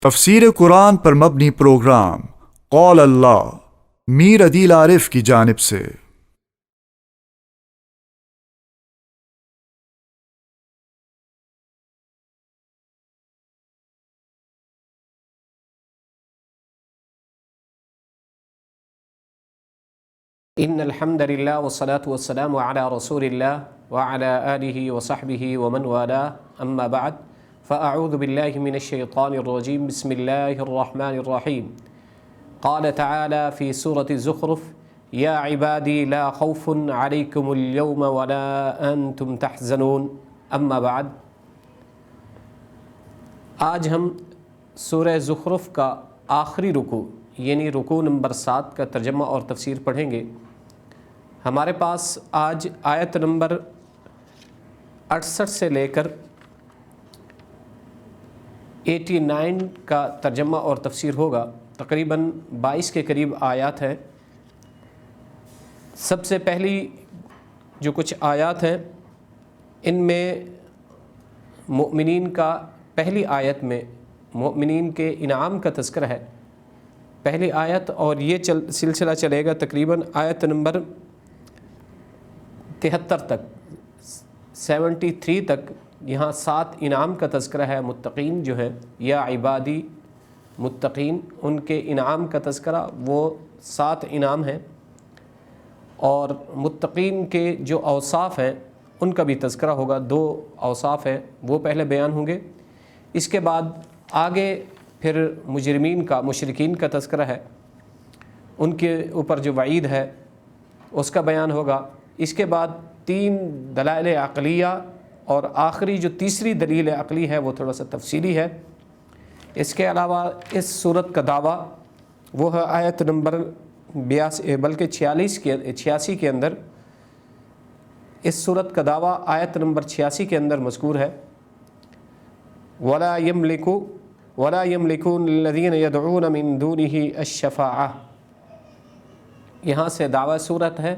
تفسیر قرآن پر مبنی پروگرام قول اللہ میر عدیل عارف کی جانب سے۔ ان الحمد للہ والصلاة والسلام علی رسول اللہ وعلی آلہ وصحبہ ومن والاه اما بعد فاعوذ باللہ من الشیطان الرجیم بسم اللہ الرحمن الرحیم قال تعالی فی سورة الزخرف یا عبادی لا خوف علیکم اليوم ولا انتم تحزنون اما بعد۔ آج ہم سورہ زخرف کا آخری رکوع یعنی رکوع نمبر 7 کا ترجمہ اور تفسیر پڑھیں گے۔ ہمارے پاس آج آیت نمبر 68 سے لے کر 89 کا ترجمہ اور تفسیر ہوگا، تقریباً 22 کے قریب آیات ہیں۔ سب سے پہلی جو کچھ آیات ہیں ان میں مؤمنین کا پہلی آیت میں مؤمنین کے انعام کا تذکرہ ہے، پہلی آیت، اور یہ سلسلہ چلے گا تقریباً آیت نمبر 73 تک 73 تک۔ یہاں 7 انعام کا تذکرہ ہے، متقین جو ہے یا عبادی متقین ان کے انعام کا تذکرہ، وہ 7 انعام ہیں، اور متقین کے جو اوصاف ہیں ان کا بھی تذکرہ ہوگا۔ 2 اوصاف ہیں وہ پہلے بیان ہوں گے، اس کے بعد آگے پھر مجرمین کا مشرکین کا تذکرہ ہے، ان کے اوپر جو وعید ہے اس کا بیان ہوگا۔ اس کے بعد 3 دلائل عقلیہ، اور آخری جو تیسری دلیل عقلی ہے وہ تھوڑا سا تفصیلی ہے۔ اس کے علاوہ اس صورت کا دعویٰ وہ ہے آیت نمبر 86 کے اندر، اس صورت کا دعویٰ آیت نمبر 86 کے اندر مذکور ہے، وَلَا يَمْلِكُونَ الَّذِينَ يَدْعُونَ مِن دُونِهِ الشَّفَاعَةَ، یہاں سے دعویٰ صورت ہے،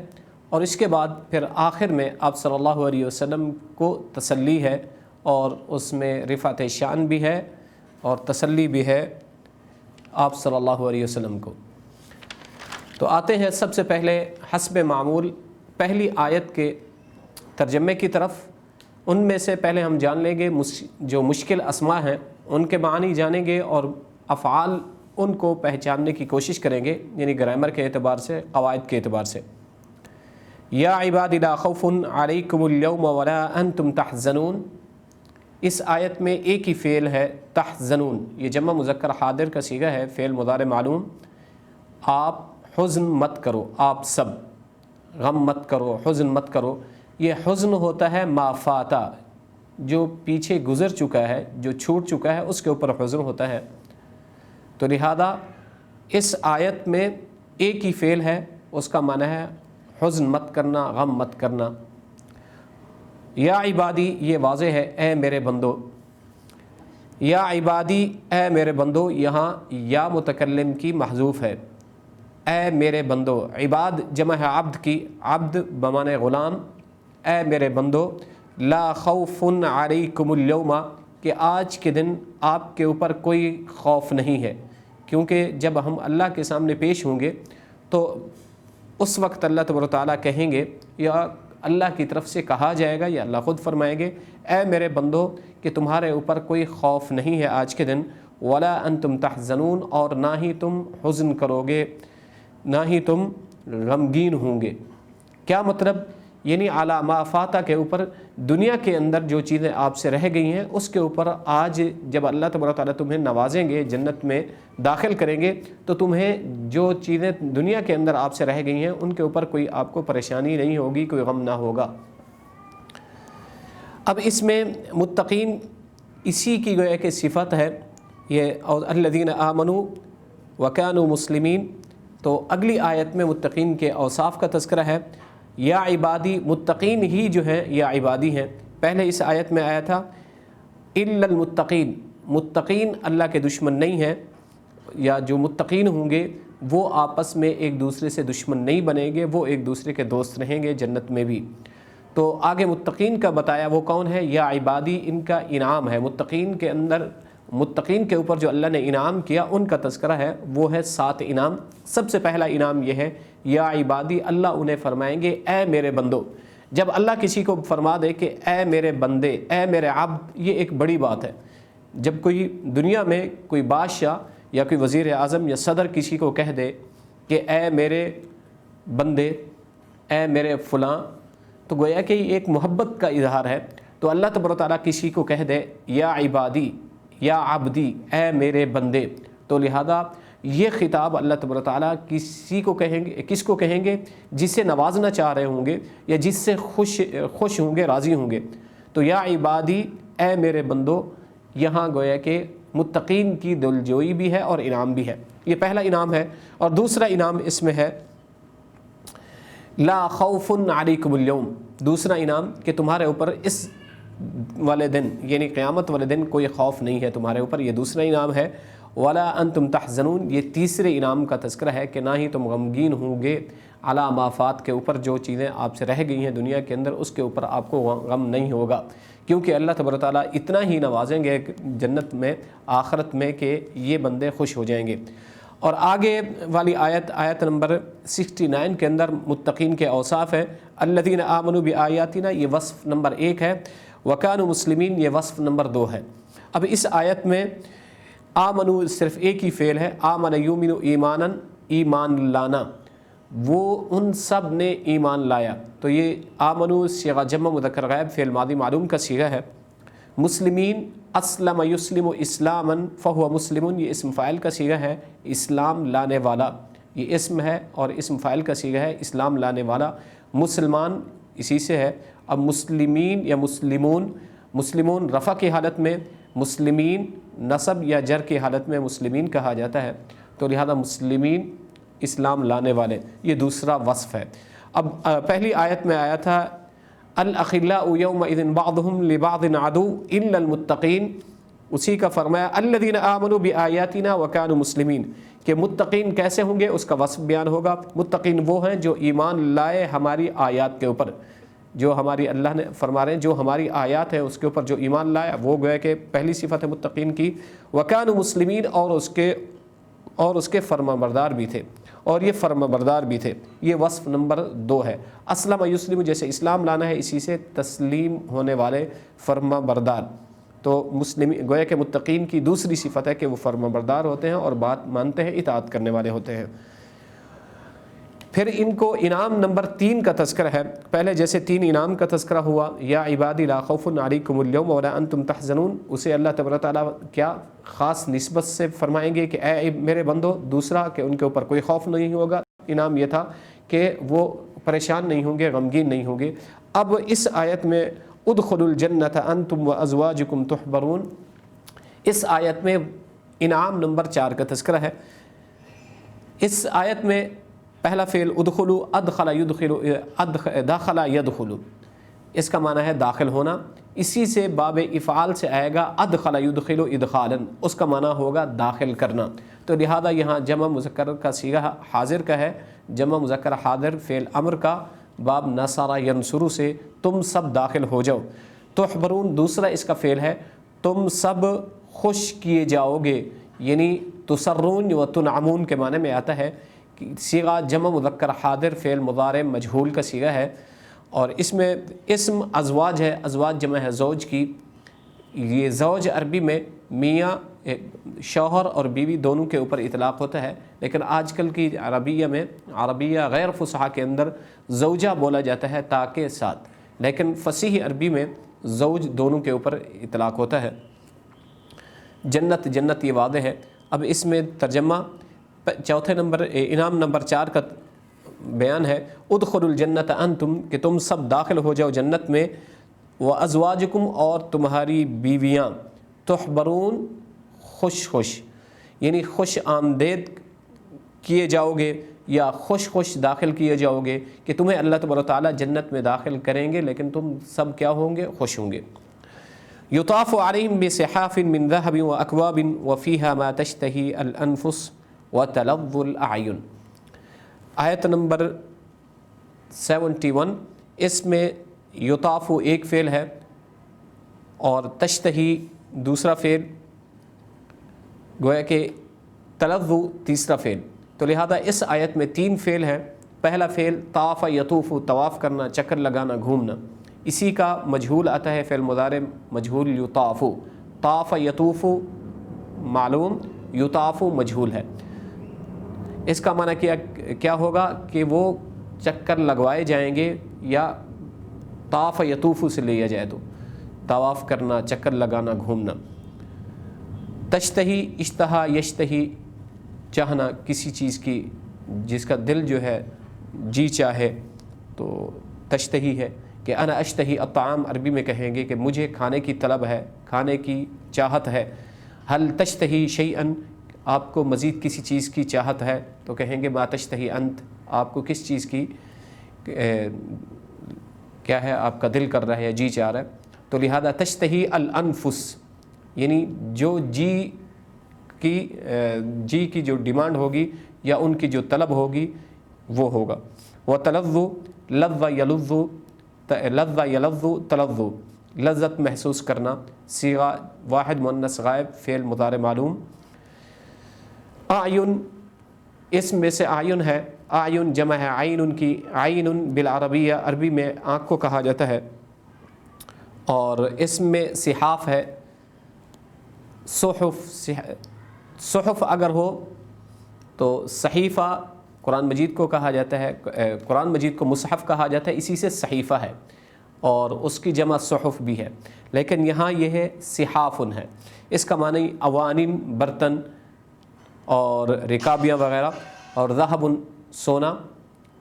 اور اس کے بعد پھر آخر میں آپ صلی اللہ علیہ وسلم کو تسلی ہے، اور اس میں رفعت شان بھی ہے اور تسلی بھی ہے آپ صلی اللہ علیہ وسلم کو۔ تو آتے ہیں سب سے پہلے حسب معمول پہلی آیت کے ترجمے کی طرف۔ ان میں سے پہلے ہم جان لیں گے جو مشکل اسماء ہیں ان کے معنی جانیں گے، اور افعال ان کو پہچاننے کی کوشش کریں گے، یعنی گرامر کے اعتبار سے، قواعد کے اعتبار سے۔ یا عباد لا خوف علیکم اليوم ولا انتم تحزنون، اس آیت میں ایک ہی فعل ہے تحزنون، یہ جمع مذکر حاضر کا صیغہ ہے، فعل مضارع معلوم۔ آپ حزن مت کرو، آپ سب غم مت کرو، حزن مت کرو۔ یہ حزن ہوتا ہے ما فاتا، جو پیچھے گزر چکا ہے، جو چھوٹ چکا ہے، اس کے اوپر حزن ہوتا ہے۔ تو لہذا اس آیت میں ایک ہی فعل ہے، اس کا معنی ہے حزن مت کرنا، غم مت کرنا۔ یا عبادی، یہ واضح ہے، اے میرے بندو۔ یا عبادی، اے میرے بندو، یہاں یا متکلم کی محذوف ہے، اے میرے بندو۔ عباد جمع ہے عبد کی، عبد بمعنی غلام۔ اے میرے بندو، لا خوف علیکم اليوم، کہ آج کے دن آپ کے اوپر کوئی خوف نہیں ہے، کیونکہ جب ہم اللہ کے سامنے پیش ہوں گے تو اس وقت اللہ تبارک و تعالیٰ کہیں گے، یا اللہ کی طرف سے کہا جائے گا، یا اللہ خود فرمائیں گے، اے میرے بندو کہ تمہارے اوپر کوئی خوف نہیں ہے آج کے دن، ولا انتم تحزنون، اور نہ ہی تم حزن کرو گے، نہ ہی تم غمگین ہوں گے۔ کیا مطلب؟ یعنی علی ما فاتا کے اوپر، دنیا کے اندر جو چیزیں آپ سے رہ گئی ہیں اس کے اوپر آج جب اللہ تبارک و تعالیٰ تمہیں نوازیں گے، جنت میں داخل کریں گے، تو تمہیں جو چیزیں دنیا کے اندر آپ سے رہ گئی ہیں ان کے اوپر کوئی آپ کو پریشانی نہیں ہوگی، کوئی غم نہ ہوگا۔ اب اس میں متقین اسی کی گویا کہ صفت ہے یہ، اور الذین آمنوا وکانوا مسلمین، تو اگلی آیت میں متقین کے اوصاف کا تذکرہ ہے۔ یا عبادی، متقین ہی جو ہیں یا عبادی ہیں۔ پہلے اس آیت میں آیا تھا الا المتقین، متقین اللہ کے دشمن نہیں ہیں، یا جو متقین ہوں گے وہ آپس میں ایک دوسرے سے دشمن نہیں بنیں گے، وہ ایک دوسرے کے دوست رہیں گے جنت میں بھی۔ تو آگے متقین کا بتایا وہ کون ہے، یا عبادی ان کا انعام ہے، متقین کے اندر متقین کے اوپر جو اللہ نے انعام کیا ان کا تذکرہ ہے، وہ ہے 7 انعام۔ سب سے پہلا انعام یہ ہے یا عبادی، اللہ انہیں فرمائیں گے اے میرے بندو۔ جب اللہ کسی کو فرما دے کہ اے میرے بندے، اے میرے عبد، یہ ایک بڑی بات ہے۔ جب کوئی دنیا میں کوئی بادشاہ یا کوئی وزیر اعظم یا صدر کسی کو کہہ دے کہ اے میرے بندے، اے میرے فلاں، تو گویا کہ یہ ایک محبت کا اظہار ہے۔ تو اللہ تبارک و تعالیٰ کسی کو کہہ دے یا عبادی، یا عبدی، اے میرے بندے، تو لہذا یہ خطاب اللہ تبارک و تعالیٰ کس کو کہیں گے؟ جس سے نوازنا چاہ رہے ہوں گے یا جس سے خوش ہوں گے، راضی ہوں گے۔ تو یا عبادی، اے میرے بندو، یہاں گویا کہ متقین کی دلجوئی بھی ہے اور انعام بھی ہے۔ یہ پہلا انعام ہے۔ اور دوسرا انعام اس میں ہے لا خوف علیکم اليوم، دوسرا انعام کہ تمہارے اوپر اس والے دن یعنی قیامت والے دن کوئی خوف نہیں ہے تمہارے اوپر، یہ دوسرا انعام ہے۔ ولا انتم تحزنون، یہ تیسرے انعام کا تذکرہ ہے کہ نہ ہی تم غمگین ہوں گے علی ما فات کے اوپر، جو چیزیں آپ سے رہ گئی ہیں دنیا کے اندر اس کے اوپر آپ کو غم نہیں ہوگا، کیونکہ اللہ تبارک و تعالیٰ اتنا ہی نوازیں گے جنت میں، آخرت میں، کہ یہ بندے خوش ہو جائیں گے۔ اور آگے والی آیت نمبر 69 کے اندر متقین کے اوصاف ہیں۔ الذین آمنوا بآیاتنا، یہ وصف نمبر 1 ہے، وکانوا مسلمین، یہ وصف نمبر 2 ہے۔ اب اس آیت میں آمنو صرف ایک ہی فعل ہے، آمن یؤمن ایمانا، ایمان لانا، وہ ان سب نے ایمان لایا۔ تو یہ آمنو صیغہ جمع مذکر غائب فعل ماضی معلوم کا صیغہ ہے۔ مسلمین، اسلم یسلم اسلاما فہو مسلم، یہ اسم فاعل کا صیغہ ہے، اسلام لانے والا، یہ اسم ہے اور اسم فاعل کا صیغہ ہے، اسلام لانے والا۔ مسلمان اسی سے ہے۔ اب مسلمین یا مسلمون، مسلمون رفع کی حالت میں، مسلمین نصب یا جر کی حالت میں مسلمین کہا جاتا ہے، تو لہذا مسلمین اسلام لانے والے، یہ دوسرا وصف ہے۔ اب پہلی آیت میں آیا تھا الاخلاء یومئذ بعضهم لبعض عدو الا المتقین، اسی کا فرمایا الذین آمنوا بآیاتنا وکانوا مسلمین، کہ متقین کیسے ہوں گے اس کا وصف بیان ہوگا۔ متقین وہ ہیں جو ایمان لائے ہماری آیات کے اوپر، جو ہماری اللہ نے فرما رہے ہیں جو ہماری آیات ہے اس کے اوپر جو ایمان لایا، وہ گویا کہ پہلی صفت ہے متقین کی۔ وکانوا مسلمین، اور اس کے فرما بردار بھی تھے، اور یہ فرما بردار بھی تھے، یہ وصف نمبر 2 ہے۔ اسلم یسلم، جیسے اسلام لانا ہے اسی سے تسلیم ہونے والے، فرما بردار۔ تو مسلم گویا کہ متقین کی دوسری صفت ہے کہ وہ فرما بردار ہوتے ہیں اور بات مانتے ہیں، اطاعت کرنے والے ہوتے ہیں۔ پھر ان کو انعام نمبر 3 کا تذکرہ ہے۔ پہلے جیسے 3 انعام کا تذکرہ ہوا، یا عبادی لا خوف علیکم اليوم ولا انتم تحزنون، اسے اللہ تبارک و تعالیٰ کیا خاص نسبت سے فرمائیں گے کہ اے میرے بندو۔ دوسرا کہ ان کے اوپر کوئی خوف نہیں ہوگا، انعام یہ تھا کہ وہ پریشان نہیں ہوں گے، غمگین نہیں ہوں گے۔ اب اس آیت میں ادخلوا الجنۃ انتم وازواجکم تحبرون، اس آیت میں انعام نمبر 4 کا تذکرہ ہے۔ اس آیت میں پہلا فعل ادخلوا، ادخل یدخل، داخل یدخل، اس کا معنی ہے داخل ہونا، اسی سے باب افعال سے آئے گا ادخل یدخل ادخالا، اس کا معنی ہوگا داخل کرنا۔ تو لہذا یہاں جمع مذکر کا صیغہ حاضر کا ہے، جمع مذکر حاضر فعل امر کا، باب نصر ینصر سے تم سب داخل ہو جاؤ۔ تحبرون دوسرا اس کا فعل ہے، تم سب خوش کیے جاؤ گے، یعنی تسرون و تنعمون کے معنی میں آتا ہے۔ صیغہ جمع مذکر حاضر فعل مضارع مجہول کا صیغہ ہے، اور اس میں اسم ازواج ہے، ازواج جمع ہے زوج کی۔ یہ زوج عربی میں میاں، شوہر اور بیوی دونوں کے اوپر اطلاق ہوتا ہے، لیکن آج کل کی عربیہ میں، عربیہ غیر فصحا کے اندر زوجہ بولا جاتا ہے تا کے ساتھ، لیکن فصیح عربی میں زوج دونوں کے اوپر اطلاق ہوتا ہے۔ جنت، جنت یہ واضح ہے۔ اب اس میں ترجمہ چوتھے نمبر انعام نمبر 4 کا بیان ہے، ادخلوا الجنت انتم، کہ تم سب داخل ہو جاؤ جنت میں، وازواجکم، اور تمہاری بیویاں، تحبرون، خوش خوش، یعنی خوش آمدید کیے جاؤ گے یا خوش خوش داخل کیے جاؤ گے، کہ تمہیں اللہ تبارک و تعالیٰ جنت میں داخل کریں گے، لیکن تم سب کیا ہوں گے؟ خوش ہوں گے۔ یطاف علیہم بصحاف من ذہب واکواب وفیہا ما تشتہی الانفس وتلظ الاعین، آیت نمبر 71۔ اس میں یطاف ایک فعل ہے اور تشتہی دوسرا فعل، گویا کہ تلوّ تیسرا فعل، تو لہذا اس آیت میں 3 فعل ہیں۔ پہلا فعل طاف یطوف، طواف کرنا، چکر لگانا، گھومنا، اسی کا مجہول آتا ہے فعل مضارع مجہول یطاف، طاف یطوف معلوم، یطاف مجہول ہے۔ اس کا معنی کیا ہوگا کہ وہ چکر لگوائے جائیں گے، یا طاف یطوف سے لیا جائے تو طواف کرنا، چکر لگانا، گھومنا۔ تشتہی، اشتہا یشتہی، چاہنا کسی چیز کی جس کا دل جو ہے جی چاہے، تو تشتہی ہے کہ انا اشتہی الطعام، عربی میں کہیں گے کہ مجھے کھانے کی طلب ہے، کھانے کی چاہت ہے۔ حل تشتہی شیئن، آپ کو مزید کسی چیز کی چاہت ہے، تو کہیں گے ما تشتہی انت، آپ کو کس چیز کی کیا ہے، آپ کا دل کر رہا ہے یا جی چاہ رہا ہے۔ تو لہذا تشتہی الانفس، یعنی جو جی کی جو ڈیمانڈ ہوگی یا ان کی جو طلب ہوگی وہ ہوگا۔ وتلذ، لذ یلذ، لذ یلذ تلذ، لذت محسوس کرنا، صیغہ واحد مؤنث غائب، فعل مضارع معلوم۔ اعین، اسم میں سے اعین ہے، اعین جمع ہے عین کی، عین بالعربیہ، عربی میں آنکھ کو کہا جاتا ہے، اور اسم میں صحاف ہے، صحف، صحف اگر ہو تو صحیفہ قرآن مجید کو کہا جاتا ہے، قرآن مجید کو مصحف کہا جاتا ہے، اسی سے صحیفہ ہے، اور اس کی جمع صحف بھی ہے، لیکن یہاں یہ ہے صحاف ہے۔ اس کا معنی اوانین، برتن اور رکابیاں وغیرہ، اور ذہب سونا،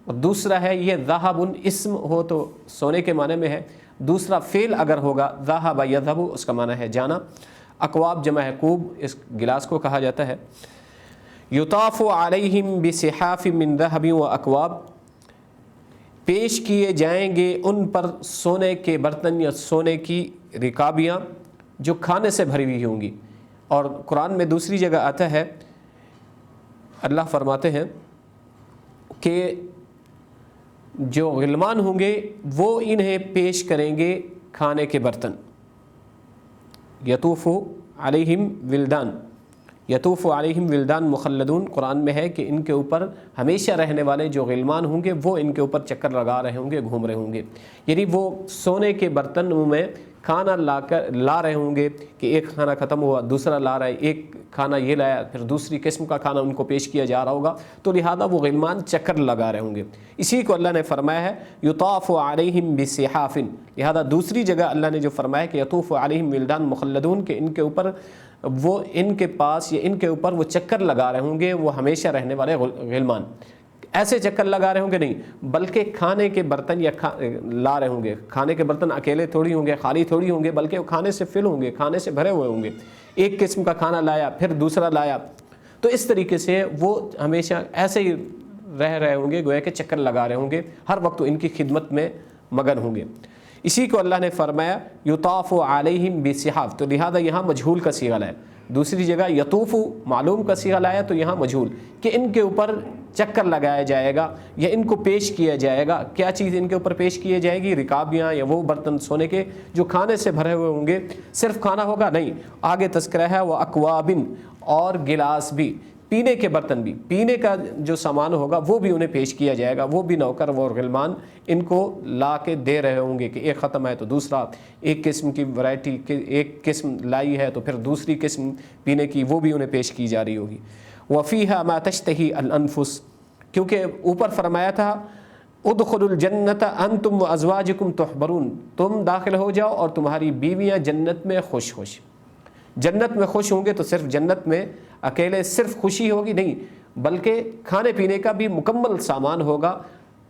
اور دوسرا ہے یہ ذہب اسم ہو تو سونے کے معنی میں ہے، دوسرا فعل اگر ہوگا ذہب یذہب، اس کا معنی ہے جانا۔ اکواب جمع ہے کوب، اس گلاس کو کہا جاتا ہے۔ یطاف علیہم بصحاف من ذہب و اکواب، پیش کیے جائیں گے ان پر سونے کے برتن یا سونے کی رکابیاں جو کھانے سے بھری ہوئی ہوں گی۔ اور قرآن میں دوسری جگہ آتا ہے، اللہ فرماتے ہیں کہ جو غلمان ہوں گے وہ انہیں پیش کریں گے کھانے کے برتن۔ یطوف علیہم ولدان، یطوف علیہم ولدان مخلدون، قرآن میں ہے کہ ان کے اوپر ہمیشہ رہنے والے جو غلمان ہوں گے وہ ان کے اوپر چکر لگا رہے ہوں گے، گھوم رہے ہوں گے، یعنی وہ سونے کے برتنوں میں کھانا لا رہے ہوں گے کہ ایک کھانا ختم ہوا دوسرا لا رہا ہے، ایک کھانا یہ لایا پھر دوسری قسم کا کھانا ان کو پیش کیا جا رہا ہوگا، تو لہذا وہ غلمان چکر لگا رہے ہوں گے۔ اسی کو اللہ نے فرمایا ہے یطاف علیہم بصحاف، لہذا دوسری جگہ اللہ نے جو فرمایا کہ یطوف علیہم ولدان مخلدون، کہ ان کے اوپر وہ ان کے پاس یا ان کے اوپر وہ چکر لگا رہے ہوں گے، وہ ہمیشہ رہنے والے غلمان، ایسے چکر لگا رہے ہوں گے نہیں، بلکہ کھانے کے برتن یا لا رہے ہوں گے۔ کھانے کے برتن اکیلے تھوڑی ہوں گے، خالی تھوڑی ہوں گے، بلکہ وہ کھانے سے فل ہوں گے، کھانے سے بھرے ہوئے ہوں گے، ایک قسم کا کھانا لایا پھر دوسرا لایا، تو اس طریقے سے وہ ہمیشہ ایسے ہی رہ رہے ہوں گے، گویا کہ چکر لگا رہے ہوں گے، ہر وقت ان کی خدمت میں مگن ہوں گے۔ اسی کو اللہ نے فرمایا یطاف علیہم بصحاف، تو لہذا یہاں مجہول کا صیغہ ہے، دوسری جگہ یطوف معلوم کا صیغہ لایا تو یہاں مجہول، کہ ان کے اوپر چکر لگایا جائے گا یا ان کو پیش کیا جائے گا۔ کیا چیز ان کے اوپر پیش کی جائے گی؟ رکابیاں یا وہ برتن سونے کے جو کھانے سے بھرے ہوئے ہوں گے۔ صرف کھانا ہوگا نہیں، آگے تذکرہ ہے وہ اکوابن، اور گلاس بھی، پینے کے برتن بھی، پینے کا جو سامان ہوگا وہ بھی انہیں پیش کیا جائے گا، وہ بھی نوکر و غلمان ان کو لا کے دے رہے ہوں گے کہ ایک ختم ہے تو دوسرا، ایک قسم کی ورائٹی، ایک قسم لائی ہے تو پھر دوسری قسم پینے کی وہ بھی انہیں پیش کی جا رہی ہوگی۔ وفیہا ما تشتہی الانفس، کیونکہ اوپر فرمایا تھا ادخلوا الجنت انتم وازواجکم تحبرون، تم داخل ہو جاؤ اور تمہاری بیویاں جنت میں خوش خوش۔ جنت میں خوش ہوں گے تو صرف جنت میں اکیلے صرف خوشی ہوگی نہیں، بلکہ کھانے پینے کا بھی مکمل سامان ہوگا،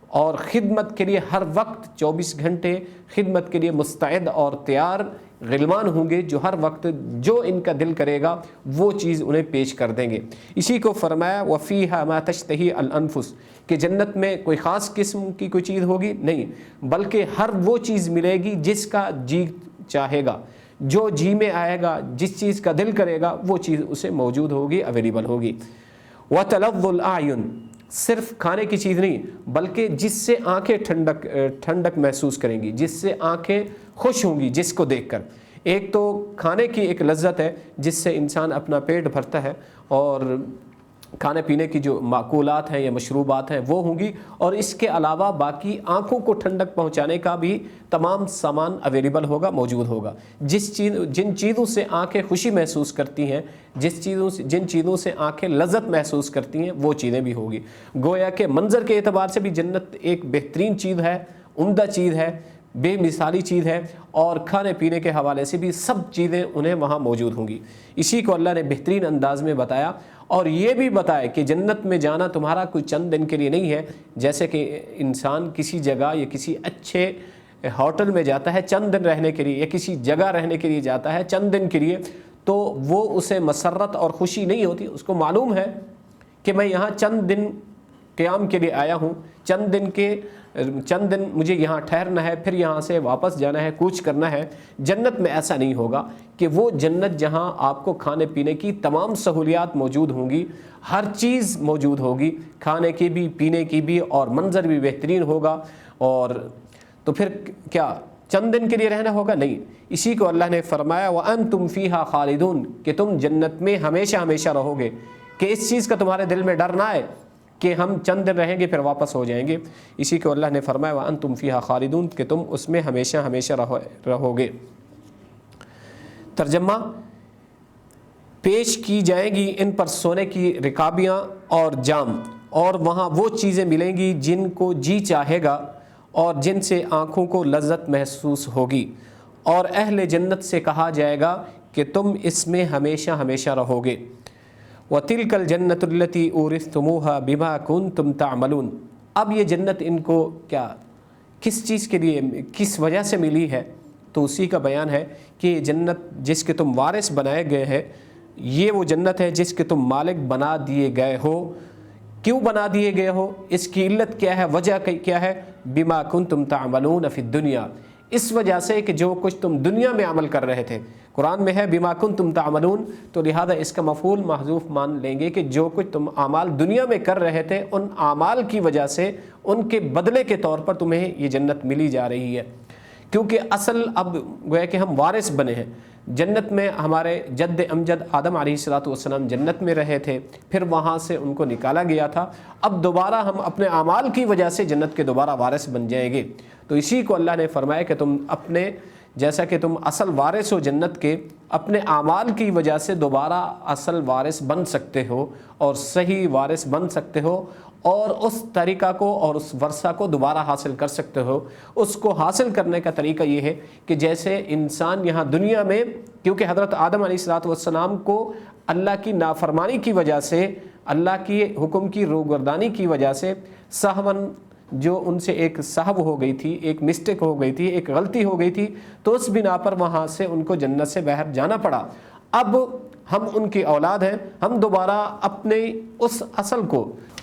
اور خدمت کے لیے ہر وقت 24 گھنٹے خدمت کے لیے مستعد اور تیار غلمان ہوں گے، جو ہر وقت جو ان کا دل کرے گا وہ چیز انہیں پیش کر دیں گے۔ اسی کو فرمایا وفیہا ما تشتہی الانفس، کہ جنت میں کوئی خاص قسم کی کوئی چیز ہوگی نہیں، بلکہ ہر وہ چیز ملے گی جس کا جی چاہے گا، جو جی میں آئے گا، جس چیز کا دل کرے گا وہ چیز اسے موجود ہوگی، اویلیبل ہوگی۔ وتلظ الاعین، صرف کھانے کی چیز نہیں بلکہ جس سے آنکھیں ٹھنڈک محسوس کریں گی، جس سے آنکھیں خوش ہوں گی جس کو دیکھ کر۔ ایک تو کھانے کی ایک لذت ہے جس سے انسان اپنا پیٹ بھرتا ہے، اور کھانے پینے کی جو معقولات ہیں یا مشروبات ہیں وہ ہوں گی، اور اس کے علاوہ باقی آنکھوں کو ٹھنڈک پہنچانے کا بھی تمام سامان اویلیبل ہوگا، موجود ہوگا۔ جن چیزوں سے آنکھیں خوشی محسوس کرتی ہیں، جن چیزوں سے آنکھیں لذت محسوس کرتی ہیں، وہ چیزیں بھی ہوگی۔ گویا کہ منظر کے اعتبار سے بھی جنت ایک بہترین چیز ہے، عمدہ چیز ہے، بے مثالی چیز ہے، اور کھانے پینے کے حوالے سے بھی سب چیزیں انہیں وہاں موجود ہوں گی۔ اسی کو اللہ نے بہترین انداز میں بتایا، اور یہ بھی بتایا کہ جنت میں جانا تمہارا کوئی چند دن کے لیے نہیں ہے، جیسے کہ انسان کسی جگہ یا کسی اچھے ہوٹل میں جاتا ہے چند دن رہنے کے لیے، یا کسی جگہ رہنے کے لیے جاتا ہے چند دن کے لیے، تو وہ اسے مسرت اور خوشی نہیں ہوتی۔ اس کو معلوم ہے کہ میں یہاں چند دن قیام کے لیے آیا ہوں، چند دن مجھے یہاں ٹھہرنا ہے، پھر یہاں سے واپس جانا ہے، کوچ کرنا ہے۔ جنت میں ایسا نہیں ہوگا کہ وہ جنت جہاں آپ کو کھانے پینے کی تمام سہولیات موجود ہوں گی، ہر چیز موجود ہوگی، کھانے کی بھی، پینے کی بھی، اور منظر بھی بہترین ہوگا۔ اور تو پھر کیا چند دن کے لیے رہنا ہوگا؟ نہیں۔ اسی کو اللہ نے فرمایا وَأَنْتُمْ فِيهَا خَالِدُونَ، کہ تم جنت میں ہمیشہ ہمیشہ رہو گے، کہ اس چیز کا تمہارے دل میں ڈر نہ آئے کہ ہم چند دن رہیں گے پھر واپس ہو جائیں گے۔ اسی کو اللہ نے فرمایا وَأَنْتُمْ فِيهَا خَالِدُونَ، کہ تم اس میں ہمیشہ ہمیشہ رہو گے۔ ترجمہ: پیش کی جائیں گی ان پر سونے کی رکابیاں اور جام، اور وہاں وہ چیزیں ملیں گی جن کو جی چاہے گا اور جن سے آنکھوں کو لذت محسوس ہوگی، اور اہل جنت سے کہا جائے گا کہ تم اس میں ہمیشہ ہمیشہ رہو گے۔ وَتِلْكَ الْجَنَّةُ الَّتِي أُورِثْتُمُوهَا بِمَا كُنْتُمْ تَعْمَلُونَ۔ اب یہ جنت ان کو کس چیز کے لیے، کس وجہ سے ملی ہے، تو اسی کا بیان ہے کہ یہ جنت جس کے تم وارث بنائے گئے ہیں، یہ وہ جنت ہے جس کے تم مالک بنا دیے گئے ہو۔ کیوں بنا دیے گئے ہو؟ اس کی علت کیا ہے، وجہ کیا ہے؟ بما کنتم تعملون فی الدنیا، اس وجہ سے کہ جو کچھ تم دنیا میں عمل کر رہے تھے۔ قرآن میں ہے بما کنتم تعملون، تو لہذا اس کا مفعول محذوف مان لیں گے کہ جو کچھ تم اعمال دنیا میں کر رہے تھے، ان اعمال کی وجہ سے، ان کے بدلے کے طور پر تمہیں یہ جنت ملی جا رہی ہے۔ کیونکہ اصل اب گویا کہ ہم وارث بنے ہیں جنت میں۔ ہمارے جد امجد آدم علیہ السلام جنت میں رہے تھے، پھر وہاں سے ان کو نکالا گیا تھا، اب دوبارہ ہم اپنے اعمال کی وجہ سے جنت کے دوبارہ وارث بن جائیں گے۔ تو اسی کو اللہ نے فرمایا کہ تم اپنے، جیسا کہ تم اصل وارث ہو جنت کے، اپنے اعمال کی وجہ سے دوبارہ اصل وارث بن سکتے ہو، اور صحیح وارث بن سکتے ہو، اور اس طریقہ کو اور اس ورثہ کو دوبارہ حاصل کر سکتے ہو۔ اس کو حاصل کرنے کا طریقہ یہ ہے کہ جیسے انسان یہاں دنیا میں، کیونکہ حضرت آدم علیہ السلام کو اللہ کی نافرمانی کی وجہ سے، اللہ کی حکم کی روگردانی کی وجہ سے سہون، جو ان سے ایک سہو ہو گئی تھی، ایک مسٹیک ہو گئی تھی، ایک غلطی ہو گئی تھی، تو اس بنا پر وہاں سے ان کو جنت سے باہر جانا پڑا۔ اب ہم ان کی اولاد ہیں، ہم دوبارہ اپنے اس اصل کو،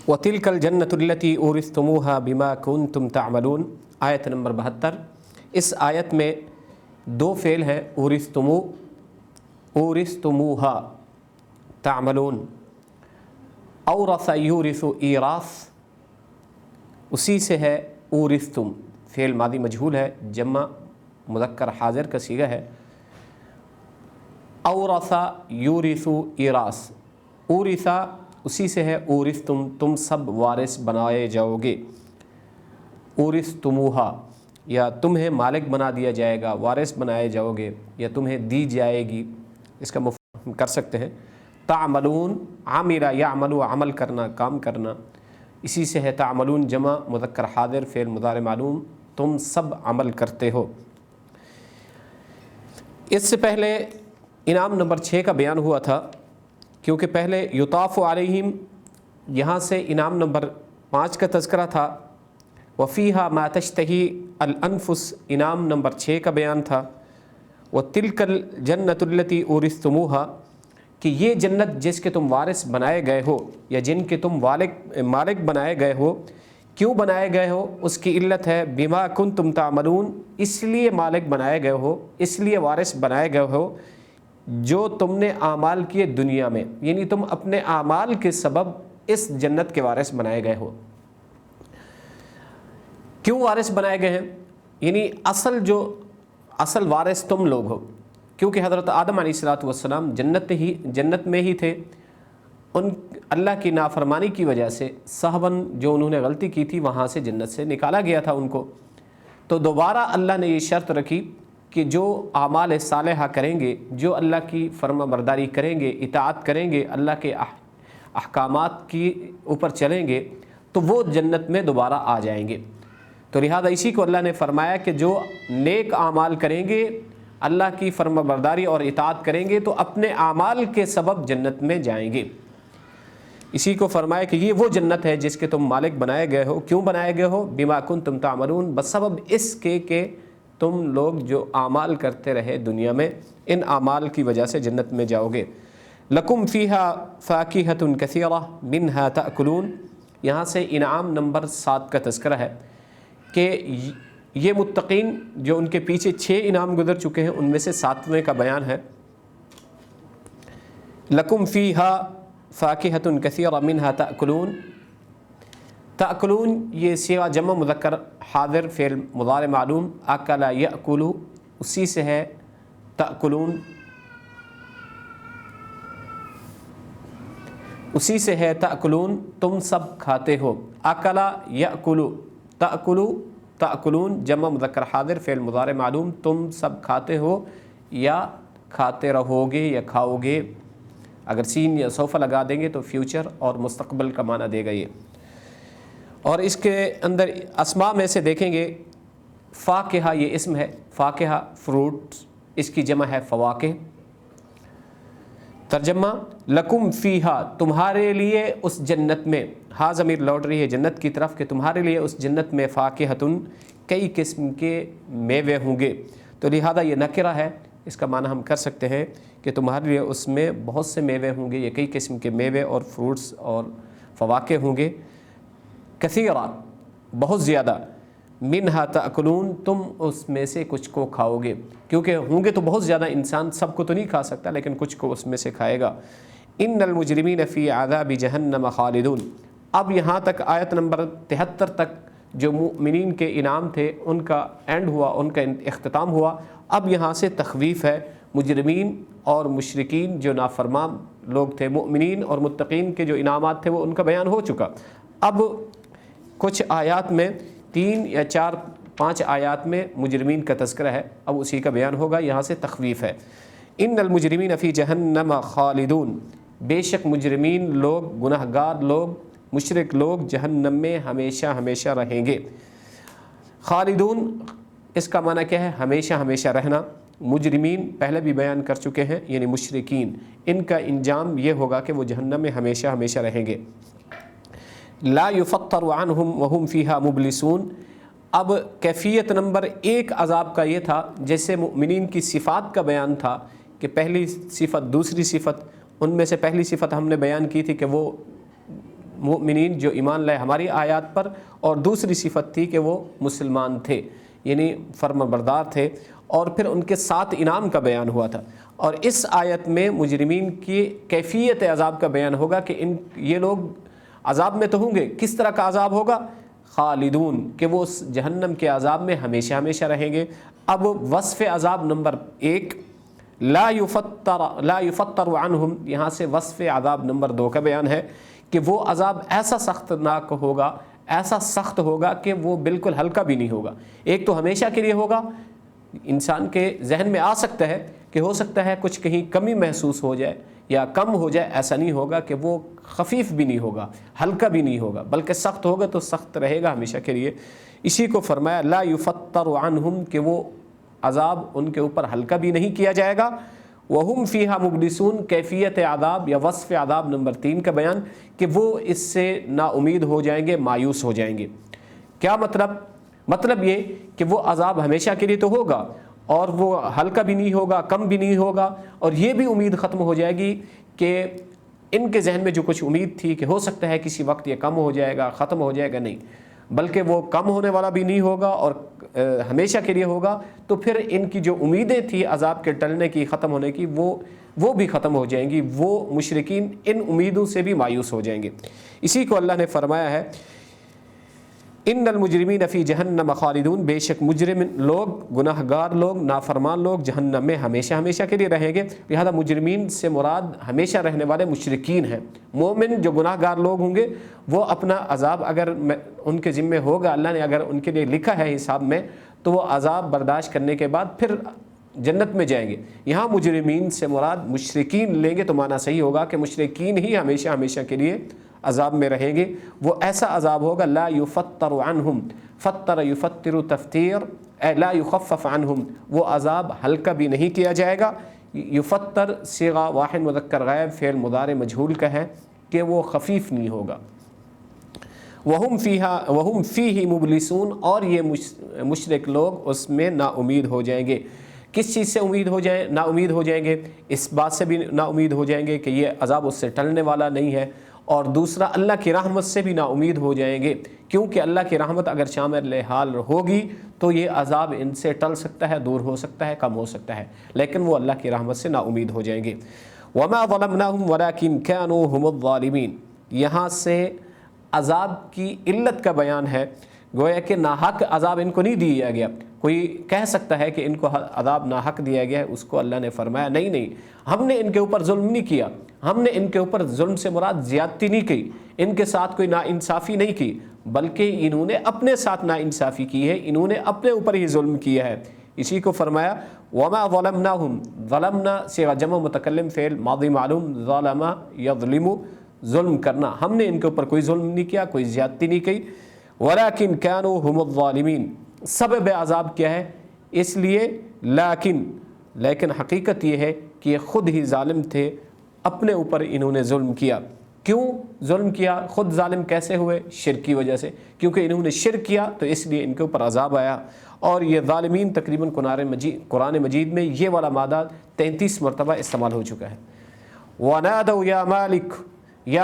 وَتِلْكَ الْجَنَّةُ الَّتِي أُورِثْتُمُوهَا بِمَا كُنْتُمْ تَعْمَلُونَ، آیت نمبر 72۔ اس آیت میں دو فعل ہیں، اورثتموها تعملون، اورث یورث ایراث، اسی سے ہے اورثتم، فعل ماضی مجہول ہے، جمع مذکر حاضر کا صیغہ ہے۔ اورث یورث ایراث، اورث اسی سے ہے اورثتم، تم سب وارث بنائے جاؤ گے۔ اورثتموہا، یا تمہیں مالک بنا دیا جائے گا، وارث بنائے جاؤ گے، یا تمہیں دی جائے گی، اس کا مفہوم کر سکتے ہیں۔ تعملون، عاملہ یعملو، عمل کرنا، کام کرنا، اسی سے ہے تعملون، جمع مذکر حاضر، فعل مضارع معلوم، تم سب عمل کرتے ہو۔ اس سے پہلے انعام نمبر 6 کا بیان ہوا تھا، کیونکہ پہلے یطاف علیہم، یہاں سے انعام نمبر 5 کا تذکرہ تھا، وفیہا ما تشتہی الانفس، انعام نمبر 6 کا بیان تھا، وتلک الجنۃ التی اورثتموہا، کہ یہ جنت جس کے تم وارث بنائے گئے ہو، یا جن کے تم مالک بنائے گئے ہو۔ کیوں بنائے گئے ہو؟ اس کی علت ہے بما کنتم تعملون، اس لیے مالک بنائے گئے ہو، اس لیے وارث بنائے گئے ہو جو تم نے اعمال کیے دنیا میں، یعنی تم اپنے اعمال کے سبب اس جنت کے وارث بنائے گئے ہو۔ کیوں وارث بنائے گئے ہیں؟ یعنی اصل وارث تم لوگ ہو، کیونکہ حضرت آدم علیہ السلام جنت میں ہی تھے، ان اللہ کی نافرمانی کی وجہ سے صحباً جو انہوں نے غلطی کی تھی وہاں سے جنت سے نکالا گیا تھا ان کو. تو دوبارہ اللہ نے یہ شرط رکھی کہ جو اعمال صالحہ کریں گے، جو اللہ کی فرما برداری کریں گے، اطاعت کریں گے، اللہ کے احکامات کی اوپر چلیں گے، تو وہ جنت میں دوبارہ آ جائیں گے. تو لہذا اسی کو اللہ نے فرمایا کہ جو نیک اعمال کریں گے، اللہ کی فرما برداری اور اطاعت کریں گے، تو اپنے اعمال کے سبب جنت میں جائیں گے. اسی کو فرمایا کہ یہ وہ جنت ہے جس کے تم مالک بنائے گئے ہو. کیوں بنائے گئے ہو؟ بما کنتم تعملون، بسبب اس کے کہ تم لوگ جو اعمال کرتے رہے دنیا میں، ان اعمال کی وجہ سے جنت میں جاؤ گے. لکم فیہا فاکہۃ کثیرہ منہا تأکلون، یہاں سے انعام نمبر 7 کا تذکرہ ہے کہ یہ متقین جو ان کے پیچھے 6 انعام گزر چکے ہیں، ان میں سے 7ویں کا بیان ہے. لکم فیہا فاکہۃ کثیرہ منہا تأکلون. تأکلون یہ صیغہ جمع مذکر حاضر فعل مضارع معلوم، اکل یأکل، اسی سے ہے تأکلون، اسی سے ہے تأکلون، تم سب کھاتے ہو. اکل یأکل، تأکل تأکلون جمع مذکر حاضر فعل مضارع معلوم، تم سب کھاتے ہو یا کھاتے رہو گے یا کھاؤ گے. اگر سین یا سوف لگا دیں گے تو فیوچر اور مستقبل کا معنی دے گا یہ. اور اس کے اندر اسماء میں سے دیکھیں گے، فاکہہ یہ اسم ہے، فاکہہ فروٹ، اس کی جمع ہے فواکہ. ترجمہ لکم فیہا، تمہارے لیے اس جنت میں، ہا ضمیر لوٹ رہی ہے جنت کی طرف کہ تمہارے لیے اس جنت میں فاکہۃن، کئی قسم کے میوے ہوں گے. تو لہذا یہ نکرہ ہے، اس کا معنی ہم کر سکتے ہیں کہ تمہارے لیے اس میں بہت سے میوے ہوں گے، یہ کئی قسم کے میوے اور فروٹس اور فواکہ ہوں گے. کثیرہ بہت زیادہ، منہا تأکلون تم اس میں سے کچھ کو کھاؤ گے، کیونکہ ہوں گے تو بہت زیادہ، انسان سب کو تو نہیں کھا سکتا لیکن کچھ کو اس میں سے کھائے گا. ان المجرمین فی عذاب جہنم خالدون. اب یہاں تک آیت نمبر 73 تک جو مومنین کے انعام تھے ان کا اینڈ ہوا، ان کا اختتام ہوا. اب یہاں سے تخویف ہے مجرمین اور مشرکین جو نافرمان لوگ تھے. مومنین اور متقین کے جو انعامات تھے وہ ان کا بیان ہو چکا. اب کچھ آیات میں 3 یا 4 5 آیات میں مجرمین کا تذکرہ ہے، اب اسی کا بیان ہوگا. یہاں سے تخویف ہے. ان المجرمین فی جہنم خالدون، بے شک مجرمین لوگ، گناہ گار لوگ، مشرک لوگ جہنم میں ہمیشہ ہمیشہ رہیں گے. خالدون اس کا معنی کیا ہے؟ ہمیشہ ہمیشہ رہنا. مجرمین پہلے بھی بیان کر چکے ہیں، یعنی مشرکین، ان کا انجام یہ ہوگا کہ وہ جہنم میں ہمیشہ ہمیشہ رہیں گے. لا یفتر عنہم وہم فیہا مبلسون. اب کیفیت نمبر 1 عذاب کا یہ تھا، جیسے مؤمنین کی صفات کا بیان تھا کہ پہلی صفت، دوسری صفت، ان میں سے پہلی صفت ہم نے بیان کی تھی کہ وہ مؤمنین جو ایمان لائے ہماری آیات پر، اور دوسری صفت تھی کہ وہ مسلمان تھے، یعنی فرما بردار تھے. اور پھر ان کے 7 انعام کا بیان ہوا تھا. اور اس آیت میں مجرمین کی کیفیت عذاب کا بیان ہوگا کہ یہ لوگ عذاب میں تو ہوں گے، کس طرح کا عذاب ہوگا؟ خالدون، کہ وہ اس جہنم کے عذاب میں ہمیشہ ہمیشہ رہیں گے. اب وصف عذاب نمبر 1 لا یفتر عنہم، یہاں سے وصف عذاب نمبر 2 کا بیان ہے کہ وہ عذاب ایسا سختناک ہوگا، ایسا سخت ہوگا کہ وہ بالکل ہلکا بھی نہیں ہوگا. ایک تو ہمیشہ کے لیے ہوگا، انسان کے ذہن میں آ سکتا ہے کہ ہو سکتا ہے کچھ کہیں کمی محسوس ہو جائے یا کم ہو جائے، ایسا نہیں ہوگا کہ وہ خفیف بھی نہیں ہوگا، ہلکا بھی نہیں ہوگا، بلکہ سخت ہوگا تو سخت رہے گا ہمیشہ کے لیے. اسی کو فرمایا لا یفتر عنہم، کہ وہ عذاب ان کے اوپر ہلکا بھی نہیں کیا جائے گا. وہم فیہا مبلسون، کیفیت عذاب یا وصف عذاب نمبر 3 کا بیان کہ وہ اس سے نا امید ہو جائیں گے، مایوس ہو جائیں گے. کیا مطلب یہ کہ وہ عذاب ہمیشہ کے لیے تو ہوگا اور وہ ہلکا بھی نہیں ہوگا، کم بھی نہیں ہوگا، اور یہ بھی امید ختم ہو جائے گی کہ ان کے ذہن میں جو کچھ امید تھی کہ ہو سکتا ہے کسی وقت یہ کم ہو جائے گا، ختم ہو جائے گا، نہیں، بلکہ وہ کم ہونے والا بھی نہیں ہوگا اور ہمیشہ کے لیے ہوگا. تو پھر ان کی جو امیدیں تھی عذاب کے ٹلنے کی، ختم ہونے کی، وہ بھی ختم ہو جائیں گی. وہ مشرکین ان امیدوں سے بھی مایوس ہو جائیں گے. اسی کو اللہ نے فرمایا ہے ان المجرمین فی جہنم خالدون، بے شک مجرم لوگ، گناہگار لوگ، نافرمان لوگ جہنم میں ہمیشہ ہمیشہ کے لیے رہیں گے۔ لہذا مجرمین سے مراد ہمیشہ رہنے والے مشرکین ہیں۔ مومن جو گناہگار لوگ ہوں گے وہ اپنا عذاب اگر ان کے ذمے ہوگا، اللہ نے اگر ان کے لیے لکھا ہے حساب میں، تو وہ عذاب برداشت کرنے کے بعد پھر جنت میں جائیں گے۔ یہاں مجرمین سے مراد مشرکین لیں گے تو معنی صحیح ہوگا کہ مشرکین ہی ہمیشہ ہمیشہ کے لیے عذاب میں رہیں گے۔ وہ ایسا عذاب ہوگا لا یفتر عنہم، فطر یفتر تفتیر، اے لا یخفف عنہم، وہ عذاب ہلکا بھی نہیں کیا جائے گا۔ یفتر صیغہ واحد مذکر غائب فعل مضارع مجہول کا ہے کہ وہ خفیف نہیں ہوگا۔ وہم فیہ مبلسون، اور یہ مشرک لوگ اس میں نا امید ہو جائیں گے۔ کس چیز سے نا امید ہو جائیں گے؟ اس بات سے بھی نا امید ہو جائیں گے کہ یہ عذاب اس سے ٹلنے والا نہیں ہے، اور دوسرا اللہ کی رحمت سے بھی نا امید ہو جائیں گے، کیونکہ اللہ کی رحمت اگر شامل حال ہوگی تو یہ عذاب ان سے ٹل سکتا ہے، دور ہو سکتا ہے، کم ہو سکتا ہے، لیکن وہ اللہ کی رحمت سے نا امید ہو جائیں گے۔ وما ظلمناہم ولکن كانوا هم الظالمین، یہاں سے عذاب کی علت کا بیان ہے، گویا کہ ناحق عذاب ان کو نہیں دیا گیا۔ کوئی کہہ سکتا ہے کہ ان کو عذاب ناحق دیا گیا ہے، اس کو اللہ نے فرمایا نہیں، ہم نے ان کے اوپر ظلم نہیں کیا، ہم نے ان کے اوپر ظلم سے مراد زیادتی نہیں کی، ان کے ساتھ کوئی ناانصافی نہیں کی، بلکہ انہوں نے اپنے ساتھ ناانصافی کی ہے، انہوں نے اپنے اوپر ہی ظلم کیا ہے۔ اسی کو فرمایا وما ظلمناہم، ظلمنا صیغہ جمع متکلم فعل ماضی معلوم، ظلم یظلم، ظلم کرنا، ہم نے ان کے اوپر کوئی ظلم نہیں کیا، کوئی زیادتی نہیں کی۔ ولیکن كانوا هم الظالمین، سبب عذاب کیا ہے؟ اس لیے لیکن حقیقت یہ ہے کہ یہ خود ہی ظالم تھے، اپنے اوپر انہوں نے ظلم کیا۔ کیوں ظلم کیا؟ خود ظالم کیسے ہوئے؟ شرک کی وجہ سے، کیونکہ انہوں نے شرک کیا تو اس لیے ان کے اوپر عذاب آیا۔ اور یہ ظالمین تقریباً قرآن مجید میں یہ والا مادہ 33 مرتبہ استعمال ہو چکا ہے۔ وَنَادَوْا يَا